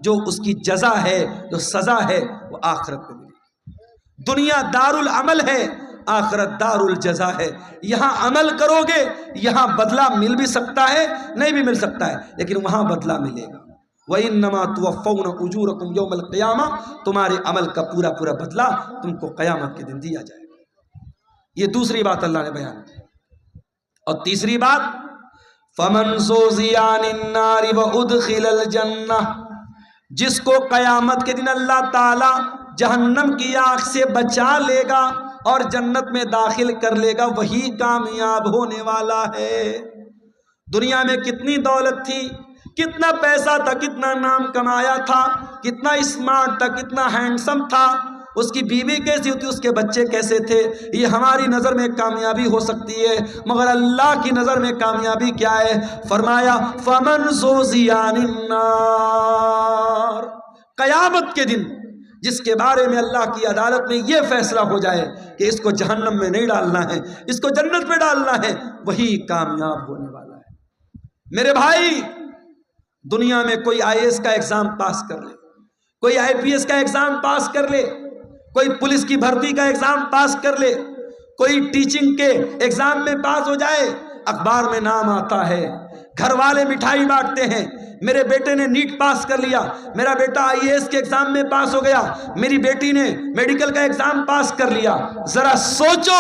جو اس کی جزا ہے، جو سزا ہے، وہ آخرت میں ملے گی۔ دنیا دار العمل ہے، آخرت دار الجزا ہے۔ یہاں عمل کرو گے، یہاں بدلہ مل بھی سکتا ہے، نہیں بھی مل سکتا ہے، لیکن وہاں بدلہ ملے گا۔ وَإِنَّمَا تُوَفَّوْنَ أُجُورَكُمْ يَوْمَ الْقِيَامَةِ، تمہارے عمل کا پورا پورا بدلہ تم کو قیامت کے دن دیا جائے گا۔ یہ دوسری بات اللہ نے بیان کی۔ اور تیسری بات فَمَنْ زُحْزِحَ عَنِ النَّارِ وَأُدْخِلَ الْجَنَّةَ، جس کو قیامت کے دن اللہ تعالی جہنم کی آگ سے بچا لے گا اور جنت میں داخل کر لے گا، وہی کامیاب ہونے والا ہے۔ دنیا میں کتنی دولت تھی، کتنا پیسہ تھا، کتنا نام کمایا تھا، کتنا اسمارٹ تھا، کتنا ہینڈسم تھا، اس کی بیوی کیسی ہوتی، اس کے بچے کیسے تھے، یہ ہماری نظر میں کامیابی ہو سکتی ہے، مگر اللہ کی نظر میں کامیابی کیا ہے؟ فرمایا فَمَنْ زُحْزِحَ عَنِ النَّارِ، قیامت کے دن جس کے بارے میں اللہ کی عدالت میں یہ فیصلہ ہو جائے کہ اس کو جہنم میں نہیں ڈالنا ہے، اس کو جنت میں ڈالنا ہے، وہی کامیاب ہونے والا ہے۔ میرے بھائی، دنیا میں کوئی آئی ایس کا ایگزام پاس کر لے، کوئی آئی پی ایس کا ایگزام پاس کر لے، کوئی پولیس کی بھرتی کا ایگزام پاس کر لے، کوئی ٹیچنگ کے ایگزام میں پاس ہو جائے، اخبار میں نام آتا ہے، گھر والے مٹھائی بانٹتے ہیں، میرے بیٹے نے نیٹ پاس کر لیا، میرا بیٹا آئی اے ایس کے ایگزام میں پاس ہو گیا، میری بیٹی نے میڈیکل کا ایگزام پاس کر لیا۔ ذرا سوچو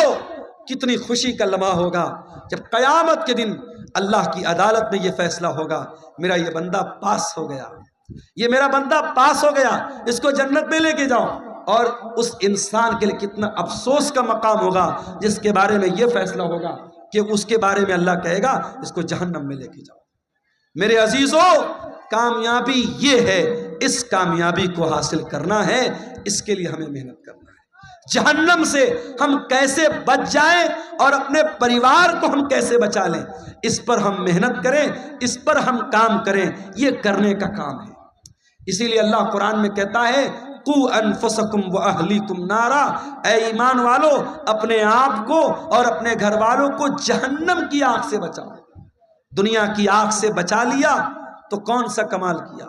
کتنی خوشی کا لمحہ ہوگا جب قیامت کے دن اللہ کی عدالت میں یہ فیصلہ ہوگا میرا یہ بندہ پاس ہو گیا، یہ میرا بندہ پاس ہو گیا، اس کو جنت میں لے کے جاؤ۔ اور اس انسان کے لیے کتنا افسوس کا مقام ہوگا جس کے بارے میں یہ فیصلہ ہوگا کہ اس کے بارے میں اللہ کہے گا اس کو جہنم میں لے کے جاؤ۔ میرے عزیزو، کامیابی یہ ہے، اس کامیابی کو حاصل کرنا ہے، اس کے لیے ہمیں محنت کرنا ہے۔ جہنم سے ہم کیسے بچ جائیں اور اپنے پریوار کو ہم کیسے بچا لیں، اس پر ہم محنت کریں، اس پر ہم کام کریں، یہ کرنے کا کام ہے۔ اسی لیے اللہ قرآن میں کہتا ہے قُوْ أَنفُسَكُمْ وَأَهْلِيكُمْ نَارًا، اے ایمان والو اپنے آپ کو اور اپنے گھر والوں کو جہنم کی آگ سے بچاؤ۔ دنیا کی آگ سے بچا لیا تو کون سا کمال کیا؟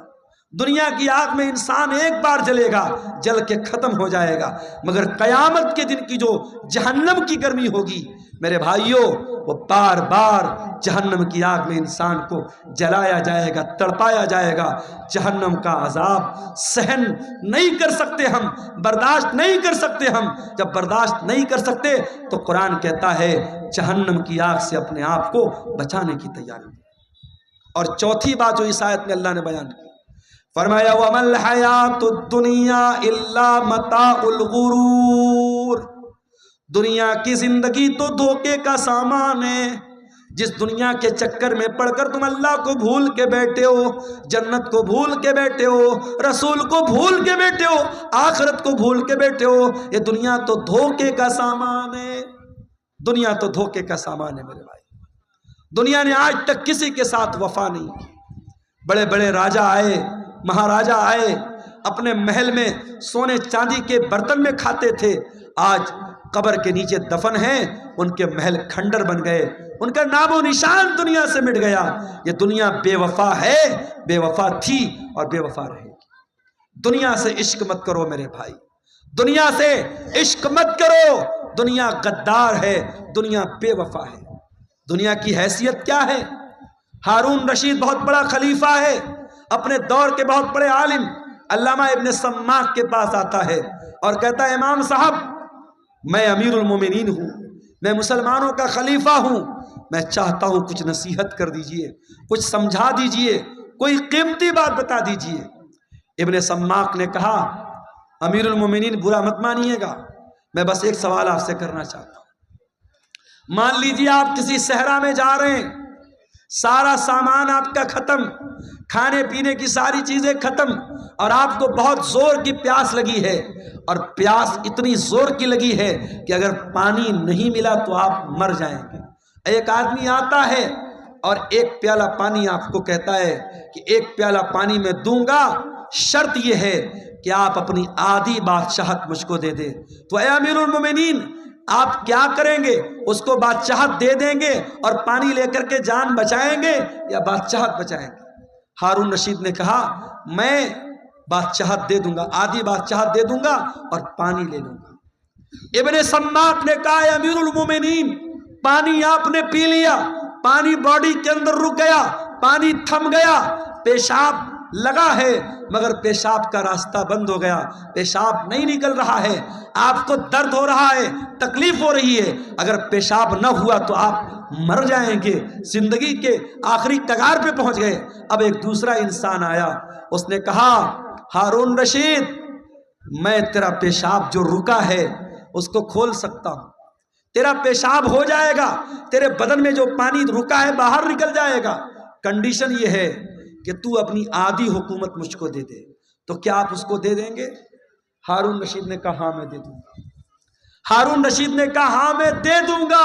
دنیا کی آگ میں انسان ایک بار جلے گا، جل کے ختم ہو جائے گا، مگر قیامت کے دن کی جو جہنم کی گرمی ہوگی میرے بھائیوں، وہ بار بار جہنم کی آگ میں انسان کو جلایا جائے گا، تڑپایا جائے گا۔ جہنم کا عذاب سہن نہیں کر سکتے ہم، برداشت نہیں کر سکتے ہم۔ جب برداشت نہیں کر سکتے تو قرآن کہتا ہے جہنم کی آگ سے اپنے آپ کو بچانے کی تیاری۔ اور چوتھی بات جو اس آیت میں اللہ نے بیان کی، فرمایا وَمَا الْحَيَاةُ الدُّنْيَا إِلَّا مَتَاعُ الْغُرُورِ، دنیا کی زندگی تو دھوکے کا سامان ہے۔ جس دنیا کے چکر میں پڑھ کر تم اللہ کو بھول کے بیٹھے ہو، جنت کو بھول کے بیٹھے ہو، رسول کو بھول کے بیٹھے ہو، آخرت کو بھول کے بیٹھے ہو، یہ دنیا تو دھوکے کا سامان ہے۔ دنیا تو دھوکے کا سامان ہے میرے بھائی۔ دنیا نے آج تک کسی کے ساتھ وفا نہیں کی۔ بڑے بڑے راجہ آئے، مہاراجہ آئے، اپنے محل میں سونے چاندی کے برتن میں کھاتے تھے، آج قبر کے نیچے دفن ہیں، ان کے محل کھنڈر بن گئے، ان کا نام و نشان دنیا سے مٹ گیا۔ یہ دنیا بے وفا ہے، بے وفا تھی اور بے وفا رہے گی۔ دنیا سے عشق مت کرو میرے بھائی، دنیا سے عشق مت کرو۔ دنیا غدار ہے، دنیا بے وفا ہے۔ دنیا کی حیثیت کیا ہے؟ ہارون رشید بہت بڑا خلیفہ ہے، اپنے دور کے بہت بڑے عالم علامہ ابن سماک کے پاس آتا ہے اور کہتا ہے امام صاحب میں امیر المومنین ہوں، میں مسلمانوں کا خلیفہ ہوں، میں چاہتا ہوں کچھ نصیحت کر دیجئے، کچھ سمجھا دیجئے، کوئی قیمتی بات بتا دیجئے۔ ابن سماک نے کہا امیر المومنین برا مت مانیے گا، میں بس ایک سوال آپ سے کرنا چاہتا ہوں۔ مان لیجئے آپ کسی صحرا میں جا رہے ہیں، سارا سامان آپ کا ختم، کھانے پینے کی ساری چیزیں ختم، اور آپ کو بہت زور کی پیاس لگی ہے، اور پیاس اتنی زور کی لگی ہے کہ اگر پانی نہیں ملا تو آپ مر جائیں گے۔ ایک آدمی آتا ہے اور ایک پیالہ پانی آپ کو کہتا ہے کہ ایک پیالہ پانی میں دوں گا، شرط یہ ہے کہ آپ اپنی آدھی بادشاہت مجھ کو دے دیں۔ تو اے امیر المومنین آپ کیا کریں گے؟ اس کو بادشاہت دے دیں گے اور پانی لے کر کے جان بچائیں گے یا بادشاہت بچائیں گے؟ ہارون رشید نے کہا میں بادشاہت دے دوں گا، آدھی بادشاہت دے دوں گا اور پانی لے لوں گا۔ ابن سماک نے کہا اے امیر المومنین پانی آپ نے پی لیا، پانی باڈی کے اندر رک گیا، پانی تھم گیا، پیشاب لگا ہے مگر پیشاب کا راستہ بند ہو گیا، پیشاب نہیں نکل رہا ہے، آپ کو درد ہو رہا ہے، تکلیف ہو رہی ہے، اگر پیشاب نہ ہوا تو آپ مر جائیں گے، زندگی کے آخری کگار پہ پہنچ گئے۔ اب ایک دوسرا انسان آیا، اس نے کہا ہارون رشید میں تیرا پیشاب جو رکا ہے اس کو کھول سکتا ہوں، تیرا پیشاب ہو جائے گا، تیرے بدن میں جو پانی رکا ہے باہر نکل جائے گا، کنڈیشن یہ ہے کہ تو اپنی آدھی حکومت مجھ کو دے دے۔ تو کیا آپ اس کو دے دیں گے؟ ہارون رشید نے کہا ہاں میں دے دوں گا۔ ہارون رشید نے کہا ہاں میں دے دوں گا۔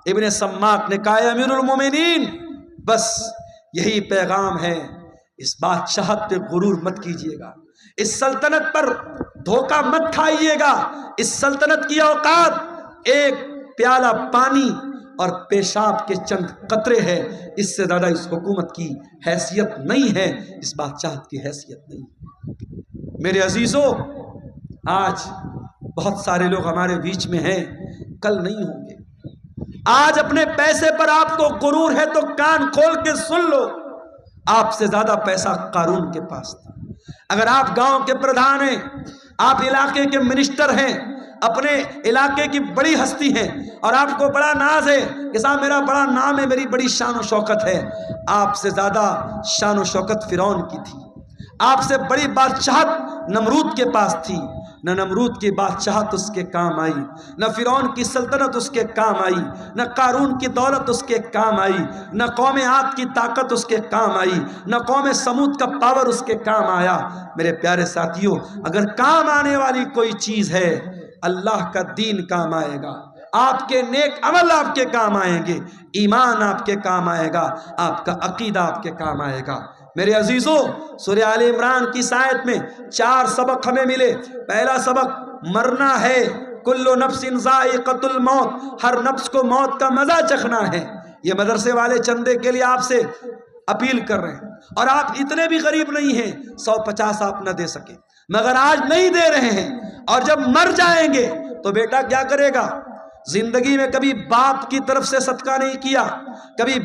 ابن سماک نے کہا امیر المومنین بس یہی پیغام ہے، اس بادشاہت پہ غرور مت کیجیے گا، اس سلطنت پر دھوکہ مت کھائیے گا، اس سلطنت کی اوقات ایک پیالہ پانی اور پیشاب کے چند قطرے ہے، اس سے زیادہ اس حکومت کی حیثیت نہیں ہے، اس بادشاہت کی حیثیت نہیں ہے۔ میرے عزیزوں آج بہت سارے لوگ ہمارے بیچ میں ہیں، کل نہیں ہوں گے۔ آج اپنے پیسے پر آپ کو غرور ہے تو کان کھول کے سن لو، آپ سے زیادہ پیسہ قارون کے پاس تھا۔ اگر آپ گاؤں کے پردھان ہیں، آپ علاقے کے منسٹر ہیں، اپنے علاقے کی بڑی ہستی ہیں اور آپ کو بڑا ناز ہے کہ صاحب میرا بڑا نام ہے، میری بڑی شان و شوکت ہے، آپ سے زیادہ شان و شوکت فرعون کی تھی، آپ سے بڑی بادشاہت نمرود کے پاس تھی، نہ نمرود کی بادشاہت اس کے کام آئی، نہ فرعون کی سلطنت اس کے کام آئی، نہ قارون کی دولت اس کے کام آئی، نہ قوم عاد کی طاقت اس کے کام آئی، نہ قوم سمود کا پاور اس کے کام آیا۔ میرے پیارے ساتھیوں اگر کام آنے والی کوئی چیز ہے اللہ کا دین کام آئے گا، آپ کے نیک عمل آپ کے کام آئیں گے، ایمان آپ کے کام آئے گا، آپ کا عقیدہ آپ کے کام آئے گا۔ میرے عزیزوں سورہ آل عمران کی آیت میں 4 سبق ہمیں ملے۔ پہلا سبق مرنا ہے، کل نفس ذائقۃ الموت، ہر نفس کو موت کا مزہ چکھنا ہے۔ یہ مدرسے والے چندے کے لیے آپ سے اپیل کر رہے ہیں، اور آپ اتنے بھی غریب نہیں ہیں 150 آپ نہ دے سکیں، مگر آج نہیں دے رہے ہیں، اور جب مر جائیں گے تو بیٹا کیا کرے گا؟ زندگی میں کبھی باپ کی طرف سے صدقہ نہیں کیا، کبھی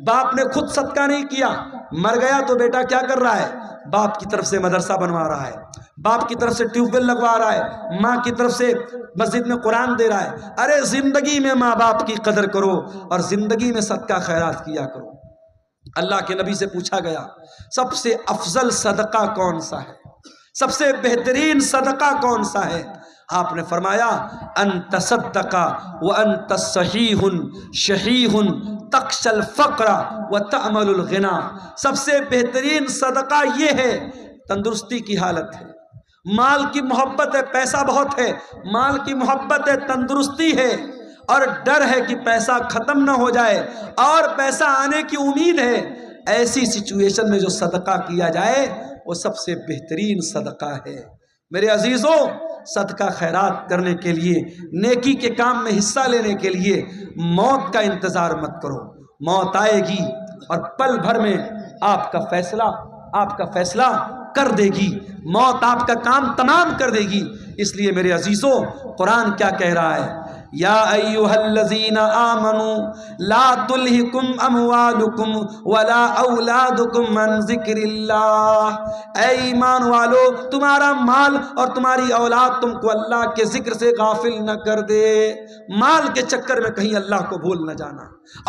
باپ نے خود صدقہ نہیں کیا، مر گیا تو بیٹا کیا کر رہا ہے؟ باپ کی طرف سے مدرسہ بنوا رہا ہے، باپ کی طرف سے ٹیوب ویل لگوا رہا ہے، ماں کی طرف سے مسجد میں قرآن دے رہا ہے۔ ارے زندگی میں ماں باپ کی قدر کرو اور زندگی میں صدقہ خیرات کیا کرو۔ اللہ کے نبی سے پوچھا گیا سب سے افضل صدقہ کون سا ہے، سب سے بہترین صدقہ کون سا ہے؟ آپ نے فرمایا ان تصدق وانت صحیح شحیح تخشى الفقر وتأمل الغنى، سب سے بہترین صدقہ یہ ہے، تندرستی کی حالت ہے، مال کی محبت ہے، پیسہ بہت ہے، مال کی محبت ہے، تندرستی ہے، اور ڈر ہے کہ پیسہ ختم نہ ہو جائے اور پیسہ آنے کی امید ہے، ایسی سچویشن میں جو صدقہ کیا جائے وہ سب سے بہترین صدقہ ہے۔ میرے عزیزوں صدقہ خیرات کرنے کے لیے، نیکی کے کام میں حصہ لینے کے لیے موت کا انتظار مت کرو۔ موت آئے گی اور پل بھر میں آپ کا فیصلہ کر دے گی، موت آپ کا کام تمام کر دے گی۔ اس لیے میرے عزیزو، قرآن کیا کہہ رہا ہے؟ یا ایھا الذین آمنوا لا تلہکم اموالکم ولا اولادکم عن ذکر اللہ۔ اے ایمان والو، تمہارا مال اور تمہاری اولاد تم کو اللہ کے ذکر سے غافل نہ کر دے۔ مال کے چکر میں کہیں اللہ کو بھول نہ جانا،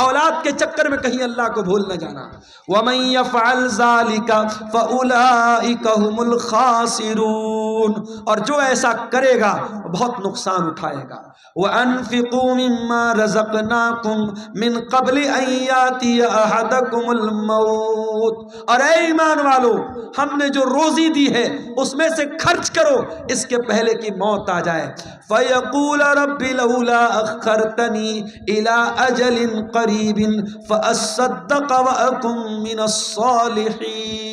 اولاد کے چکر میں کہیں اللہ کو بھول نہ جانا۔ وَمَن يَفْعَلْ ذَلِكَ فَأُولَٰئِكَ هُمُ الْخَاسِرُونَ، اور جو ایسا کرے گا بہت نقصان اٹھائے گا۔ وَأَنفِقُوا مِمَّا رَزَقْنَاكُم مِّن قَبْلِ أَن يَأْتِيَ أَحَدَكُمُ الْمَوْتُ، اور اے ایمان والو، ہم نے جو روزی دی ہے اس میں سے خرچ کرو اس کے پہلے کہ موت آ جائے۔ فَيَقُولَ رَبِّ لَوْلَا أَخَّرْتَنِي إِلَىٰ أَجَلٍ قَرِيبٍ فَأَصَّدَّقَ وَأَكُن مِّنَ الصَّالِحِينَ۔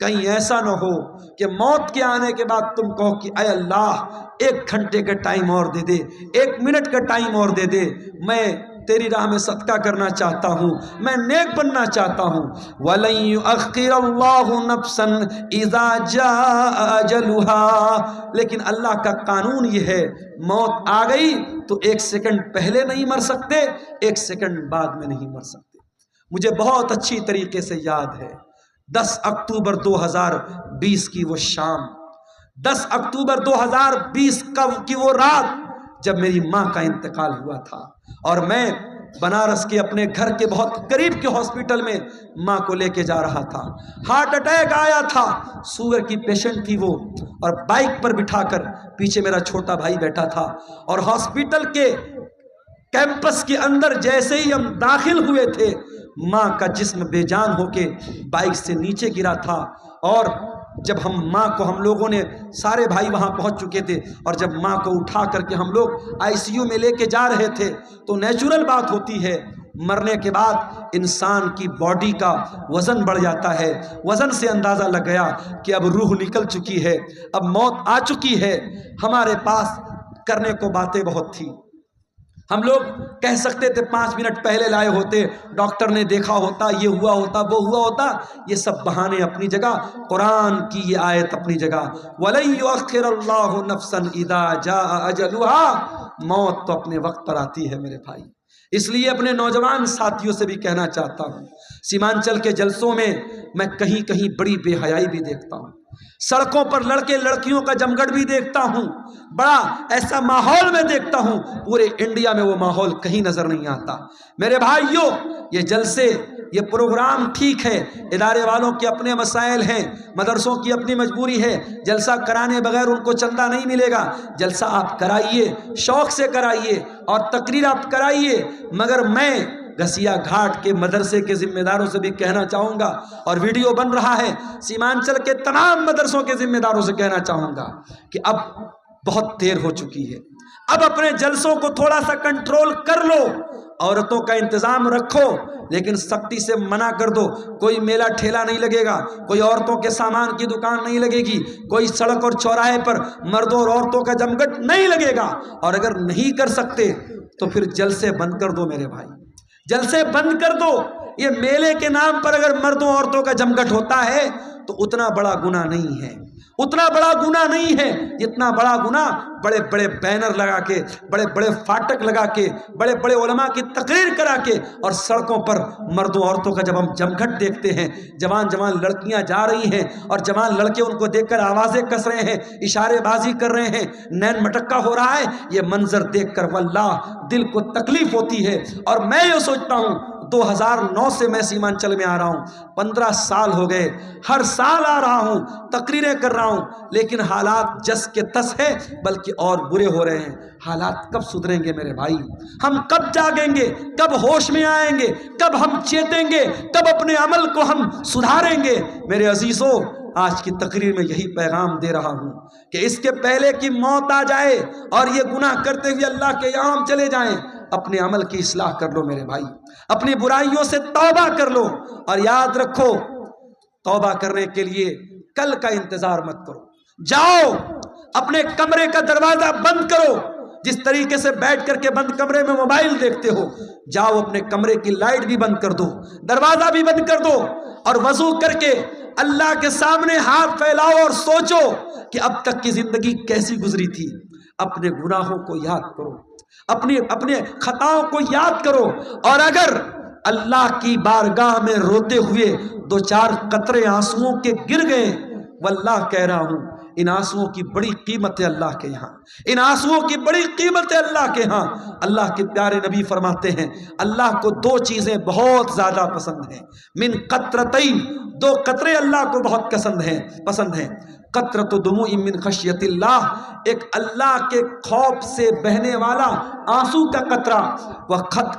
کہیں ایسا نہ ہو کہ موت کے آنے کے بعد تم کہو کہ اے اللہ 1 گھنٹے کا ٹائم اور دے دے، 1 منٹ کا ٹائم اور دے دے، میں تیری راہ میں صدقہ کرنا چاہتا ہوں، میں نیک بننا چاہتا ہوں۔ وَلَن يُؤَخِّرَ اللَّهُ نَفْسًا إِذَا جَاءَ أَجَلُهَا، لیکن اللہ کا قانون یہ ہے، موت آ گئی تو 1 سیکنڈ پہلے نہیں مر سکتے، 1 سیکنڈ بعد میں نہیں مر سکتے۔ مجھے بہت اچھی طریقے سے یاد ہے 10 اکتوبر 2020 کی وہ شام، 10 اکتوبر 2020 کی وہ رات جب میری ماں کا انتقال ہوا تھا، اور میں بنارس کے اپنے گھر کے بہت قریب کے ہاسپٹل میں ماں کو لے کے جا رہا تھا۔ ہارٹ اٹیک آیا تھا، شوگر کی پیشنٹ تھی وہ، اور بائک پر بٹھا کر پیچھے میرا چھوٹا بھائی بیٹھا تھا، اور ہاسپٹل کے کیمپس کے اندر جیسے ہی ہم داخل ہوئے تھے، ماں کا جسم بے جان ہو کے بائک سے نیچے گرا تھا۔ اور جب ہم لوگوں نے سارے بھائی وہاں پہنچ چکے تھے، اور جب ماں کو اٹھا کر کے ہم لوگ ICU میں لے کے جا رہے تھے، تو نیچرل بات ہوتی ہے، مرنے کے بعد انسان کی باڈی کا وزن بڑھ جاتا ہے۔ وزن سے اندازہ لگ گیا کہ اب روح نکل چکی ہے، اب موت آ چکی ہے۔ ہمارے پاس کرنے کو باتیں بہت تھی، ہم لوگ کہہ سکتے تھے 5 منٹ پہلے لائے ہوتے، ڈاکٹر نے دیکھا ہوتا، یہ ہوا ہوتا، وہ ہوا ہوتا۔ یہ سب بہانے اپنی جگہ، قرآن کی یہ آیت اپنی جگہ، وَلَن يُؤَخِّرَ اللَّهُ نَفْسًا إِذَا جَاءَ أَجَلُهَا۔ موت تو اپنے وقت پر آتی ہے میرے بھائی۔ اس لیے اپنے نوجوان ساتھیوں سے بھی کہنا چاہتا ہوں، سیمانچل کے جلسوں میں میں کہیں کہیں بڑی بے حیائی بھی دیکھتا ہوں، سڑکوں پر لڑکے لڑکیوں کا جمگھٹ بھی دیکھتا ہوں، بڑا ایسا ماحول میں دیکھتا ہوں، پورے انڈیا میں وہ ماحول کہیں نظر نہیں آتا۔ میرے بھائیوں، یہ جلسے، یہ پروگرام ٹھیک ہے، ادارے والوں کے اپنے مسائل ہیں، مدرسوں کی اپنی مجبوری ہے، جلسہ کرانے بغیر ان کو چندہ نہیں ملے گا۔ جلسہ آپ کرائیے، شوق سے کرائیے، اور تقریر آپ کرائیے، مگر میں گھسیا گھاٹ کے مدرسے کے ذمہ داروں سے بھی کہنا چاہوں گا، اور ویڈیو بن رہا ہے، سیمانچل کے تمام مدرسوں کے ذمہ داروں سے کہنا چاہوں گا کہ اب بہت دیر ہو چکی ہے، اب اپنے جلسوں کو تھوڑا سا کنٹرول کر لو، عورتوں کا انتظام رکھو، لیکن سختی سے منع کر دو، کوئی میلہ ٹھیلا نہیں لگے گا، کوئی عورتوں کے سامان کی دکان نہیں لگے گی، کوئی سڑک اور چوراہے پر مردوں اور عورتوں کا جمگھٹ نہیں لگے گا۔ اور اگر نہیں کر سکتے تو پھر جلسے بند کر دو میرے بھائی، جلسے بند کر دو۔ یہ میلے کے نام پر اگر مردوں عورتوں کا جمگھٹ ہوتا ہے تو اتنا بڑا گناہ نہیں ہے، اتنا بڑا گناہ نہیں ہے جتنا بڑا گناہ بڑے بڑے بینر لگا کے، بڑے بڑے فاٹک لگا کے، بڑے بڑے علماء کی تقریر کرا کے، اور سڑکوں پر مردوں عورتوں کا جب ہم جمگھٹ دیکھتے ہیں، جوان جوان لڑکیاں جا رہی ہیں اور جوان لڑکے ان کو دیکھ کر آوازیں کس رہے ہیں، اشارے بازی کر رہے ہیں، نین مٹکا ہو رہا ہے، یہ منظر دیکھ کر واللہ دل کو تکلیف ہوتی ہے۔ اور میں یہ سوچتا ہوں 2009 سے میں سیمانچل میں آ رہا ہوں، 15 سال ہو گئے، ہر سال آ رہا ہوں، تقریریں کر رہا ہوں، لیکن حالات جس کے تس ہے بلکہ اور برے ہو رہے ہیں۔ حالات کب سدھریں گے میرے بھائی؟ ہم کب جاگیں گے؟ کب ہوش میں آئیں گے؟ کب ہم چیتیں گے؟ کب اپنے عمل کو ہم سدھاریں گے؟ میرے عزیزوں، آج کی تقریر میں یہی پیغام دے رہا ہوں کہ اس کے پہلے کہ موت آ جائے اور یہ گناہ کرتے ہوئے اللہ کے یہاں ہم چلے جائیں، اپنے عمل کی اصلاح کر لو میرے بھائی، اپنی برائیوں سے توبہ کر لو، اور یاد رکھو توبہ کرنے کے لیے کل کا انتظار مت کرو، جاؤ اپنے کمرے کا دروازہ بند کرو، جس طریقے سے بیٹھ کر کے بند کمرے میں موبائل دیکھتے ہو، جاؤ اپنے کمرے کی لائٹ بھی بند کر دو، دروازہ بھی بند کر دو، اور وضو کر کے اللہ کے سامنے ہاتھ پھیلاؤ اور سوچو کہ اب تک کی زندگی کیسی گزری تھی۔ اپنے گناہوں کو یاد کرو، اپنے خطاؤں کو یاد کرو، اور اگر اللہ کی بارگاہ میں روتے ہوئے 2-4 قطرے آنسوؤں کے گر گئے، واللہ کہہ رہا ہوں ان آنسوؤں کی بڑی قیمت ہے اللہ کے یہاں، ان آنسوؤں کی بڑی قیمت ہے اللہ کے ہاں۔ اللہ کے پیارے نبی فرماتے ہیں اللہ کو 2 چیزیں بہت زیادہ پسند ہیں، من قطرتین، 2 قطرے اللہ کو بہت پسند ہیں، قطرۃ دموع من خشیت اللہ، ایک اللہ کے خوف سے بہنے والا آنسو کا قطرہ،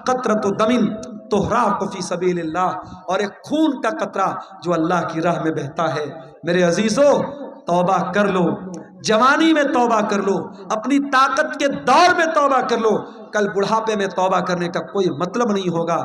قطرۃ دم تحراق فی سبیل اللہ، اور ایک خون کا قطرہ جو اللہ کی راہ میں بہتا ہے۔ میرے عزیزو، توبہ کر لو، جوانی میں توبہ کر لو، اپنی طاقت کے دور میں توبہ کر لو، کل بڑھاپے میں توبہ کرنے کا کوئی مطلب نہیں ہوگا۔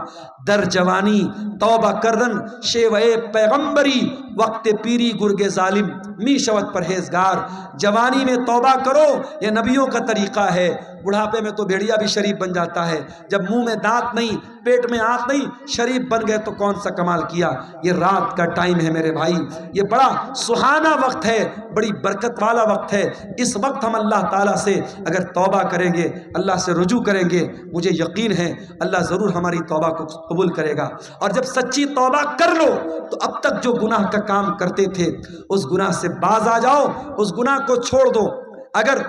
در جوانی توبہ کردن شیوئے پیغمبری، وقت پیری گرگ ظالم می شوت پرہیزگار۔ جوانی میں توبہ کرو، یہ نبیوں کا طریقہ ہے۔ بڑھاپے میں تو بھیڑیا بھی شریف بن جاتا ہے، جب منہ میں دانت نہیں، پیٹ میں آنت نہیں، شریف بن گئے تو کون سا کمال کیا۔ یہ رات کا ٹائم ہے میرے بھائی، یہ بڑا سہانا وقت ہے، بڑی برکت والا وقت ہے۔ اس وقت ہم اللہ تعالیٰ سے اگر توبہ کریں گے، اللہ سے رجوع کریں گے، مجھے یقین ہے اللہ ضرور ہماری توبہ کو قبول کرے گا۔ اور جب سچی توبہ کر لو تو اب تک جو گناہ کا کام کرتے تھے اس گناہ سے باز آ جاؤ، اس گناہ کو چھوڑ دو۔ اگر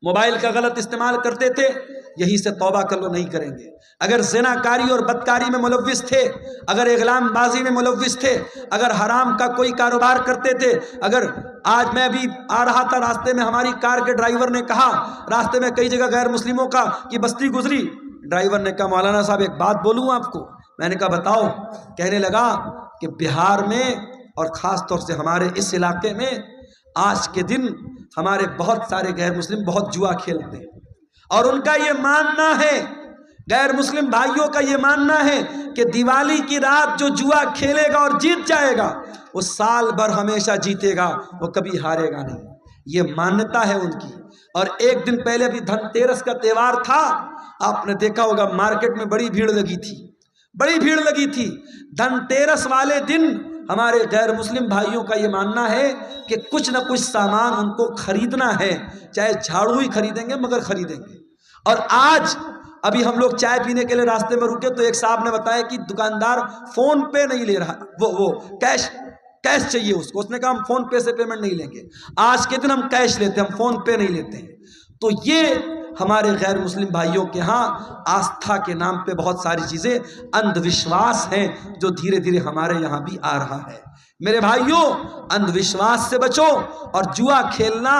موبائل کا غلط استعمال کرتے تھے، یہی سے توبہ کر لو، نہیں کریں گے۔ اگر زنا کاری اور بدکاری میں ملوث تھے، اگر اغلام بازی میں ملوث تھے، اگر حرام کا کوئی کاروبار کرتے تھے، اگر آج میں بھی آ رہا تھا راستے میں، ہماری کار کے ڈرائیور نے کہا، راستے میں کئی جگہ غیر مسلموں کی بستی گزری، ڈرائیور نے کہا مولانا صاحب ایک بات بولوں آپ کو؟ میں نے کہا بتاؤ۔ کہنے لگا کہ بہار میں اور خاص طور سے ہمارے اس علاقے میں آج کے دن ہمارے بہت سارے غیر مسلم بہت جوا کھیلتے ہیں، اور ان کا یہ ماننا ہے، غیر مسلم بھائیوں کا یہ ماننا ہے کہ دیوالی کی رات جو جوا کھیلے گا اور جیت جائے گا وہ سال بھر ہمیشہ جیتے گا، وہ کبھی ہارے گا نہیں۔ یہ مانتا ہے ان کی۔ اور ایک دن پہلے ابھی دھن تیرس کا تہوار تھا، آپ نے دیکھا ہوگا مارکیٹ میں بڑی بھیڑ لگی تھی۔ دھن تیرس والے دن ہمارے غیر مسلم بھائیوں کا یہ ماننا ہے کہ کچھ نہ کچھ سامان ان کو خریدنا ہے، چاہے جھاڑو ہی خریدیں گے مگر خریدیں گے۔ اور آج ابھی ہم لوگ چائے پینے کے لیے راستے میں رکے تو ایک صاحب نے بتایا کہ دکاندار فون پے نہیں لے رہا، وہ کیش چاہیے اس کو۔ اس نے کہا ہم فون پے سے پیمنٹ نہیں لیں گے، آج کے دن ہم کیش لیتے ہیں، ہم فون پے نہیں لیتے ہیں۔ تو یہ ہمارے غیر مسلم بھائیوں کے ہاں آستھا کے نام پہ بہت ساری چیزیں اندھ وشواس ہیں جو دھیرے دھیرے ہمارے یہاں بھی آ رہا ہے۔ میرے بھائیوں، اندھ وشواس سے بچو، اور جوا کھیلنا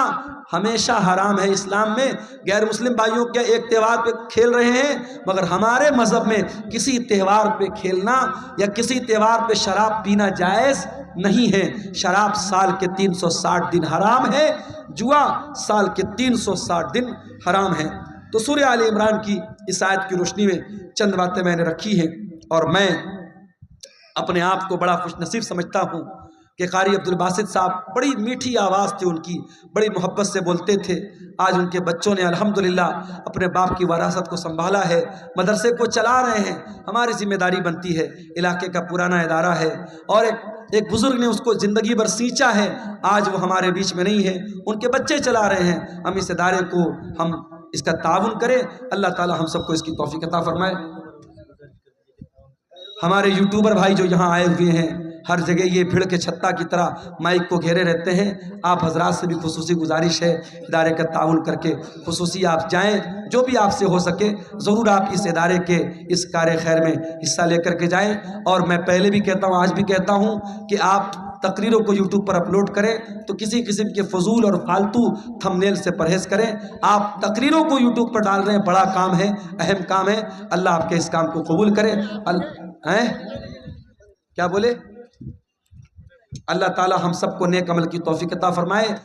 ہمیشہ حرام ہے اسلام میں۔ غیر مسلم بھائیوں کے ایک تہوار پہ کھیل رہے ہیں، مگر ہمارے مذہب میں کسی تہوار پہ کھیلنا یا کسی تہوار پہ شراب پینا جائز نہیں ہے۔ شراب سال کے 360 دن حرام ہے، جوا سال کے 360 دن حرام ہے۔ تو سورہ آل عمران کی اس آیت کی روشنی میں چند باتیں میں نے رکھی ہیں، اور میں اپنے آپ کو بڑا خوش نصیب سمجھتا ہوں کہ قاری عبدالباسط صاحب، بڑی میٹھی آواز تھی ان کی، بڑی محبت سے بولتے تھے۔ آج ان کے بچوں نے الحمدللہ اپنے باپ کی وراثت کو سنبھالا ہے، مدرسے کو چلا رہے ہیں۔ ہماری ذمہ داری بنتی ہے، علاقے کا پرانا ادارہ ہے، اور ایک بزرگ نے اس کو زندگی بھر سینچا ہے، آج وہ ہمارے بیچ میں نہیں ہے، ان کے بچے چلا رہے ہیں۔ ہم اس ادارے کو ہم اس کا تعاون کریں، اللہ تعالی ہم سب کو اس کی توفیق عطا فرمائے۔ ہمارے یوٹیوبر بھائی جو یہاں آئے ہوئے ہیں، ہر جگہ یہ بھیڑ کے چھتا کی طرح مائک کو گھیرے رہتے ہیں، آپ حضرات سے بھی خصوصی گزارش ہے ادارے کا تعاون کر کے خصوصی آپ جائیں، جو بھی آپ سے ہو سکے ضرور آپ اس ادارے کے اس کار خیر میں حصہ لے کر کے جائیں۔ اور میں پہلے بھی کہتا ہوں، آج بھی کہتا ہوں کہ آپ تقریروں کو یوٹیوب پر اپلوڈ کریں تو کسی قسم کے فضول اور فالتو تھمبنیل سے پرہیز کریں۔ آپ تقریروں کو یوٹیوب پر ڈال رہے ہیں، بڑا کام ہے، اہم کام ہے، اللہ آپ کے اس کام کو قبول کرے۔ کیا بولے؟ اللہ تعالی ہم سب کو نیک عمل کی توفیق عطا فرمائے۔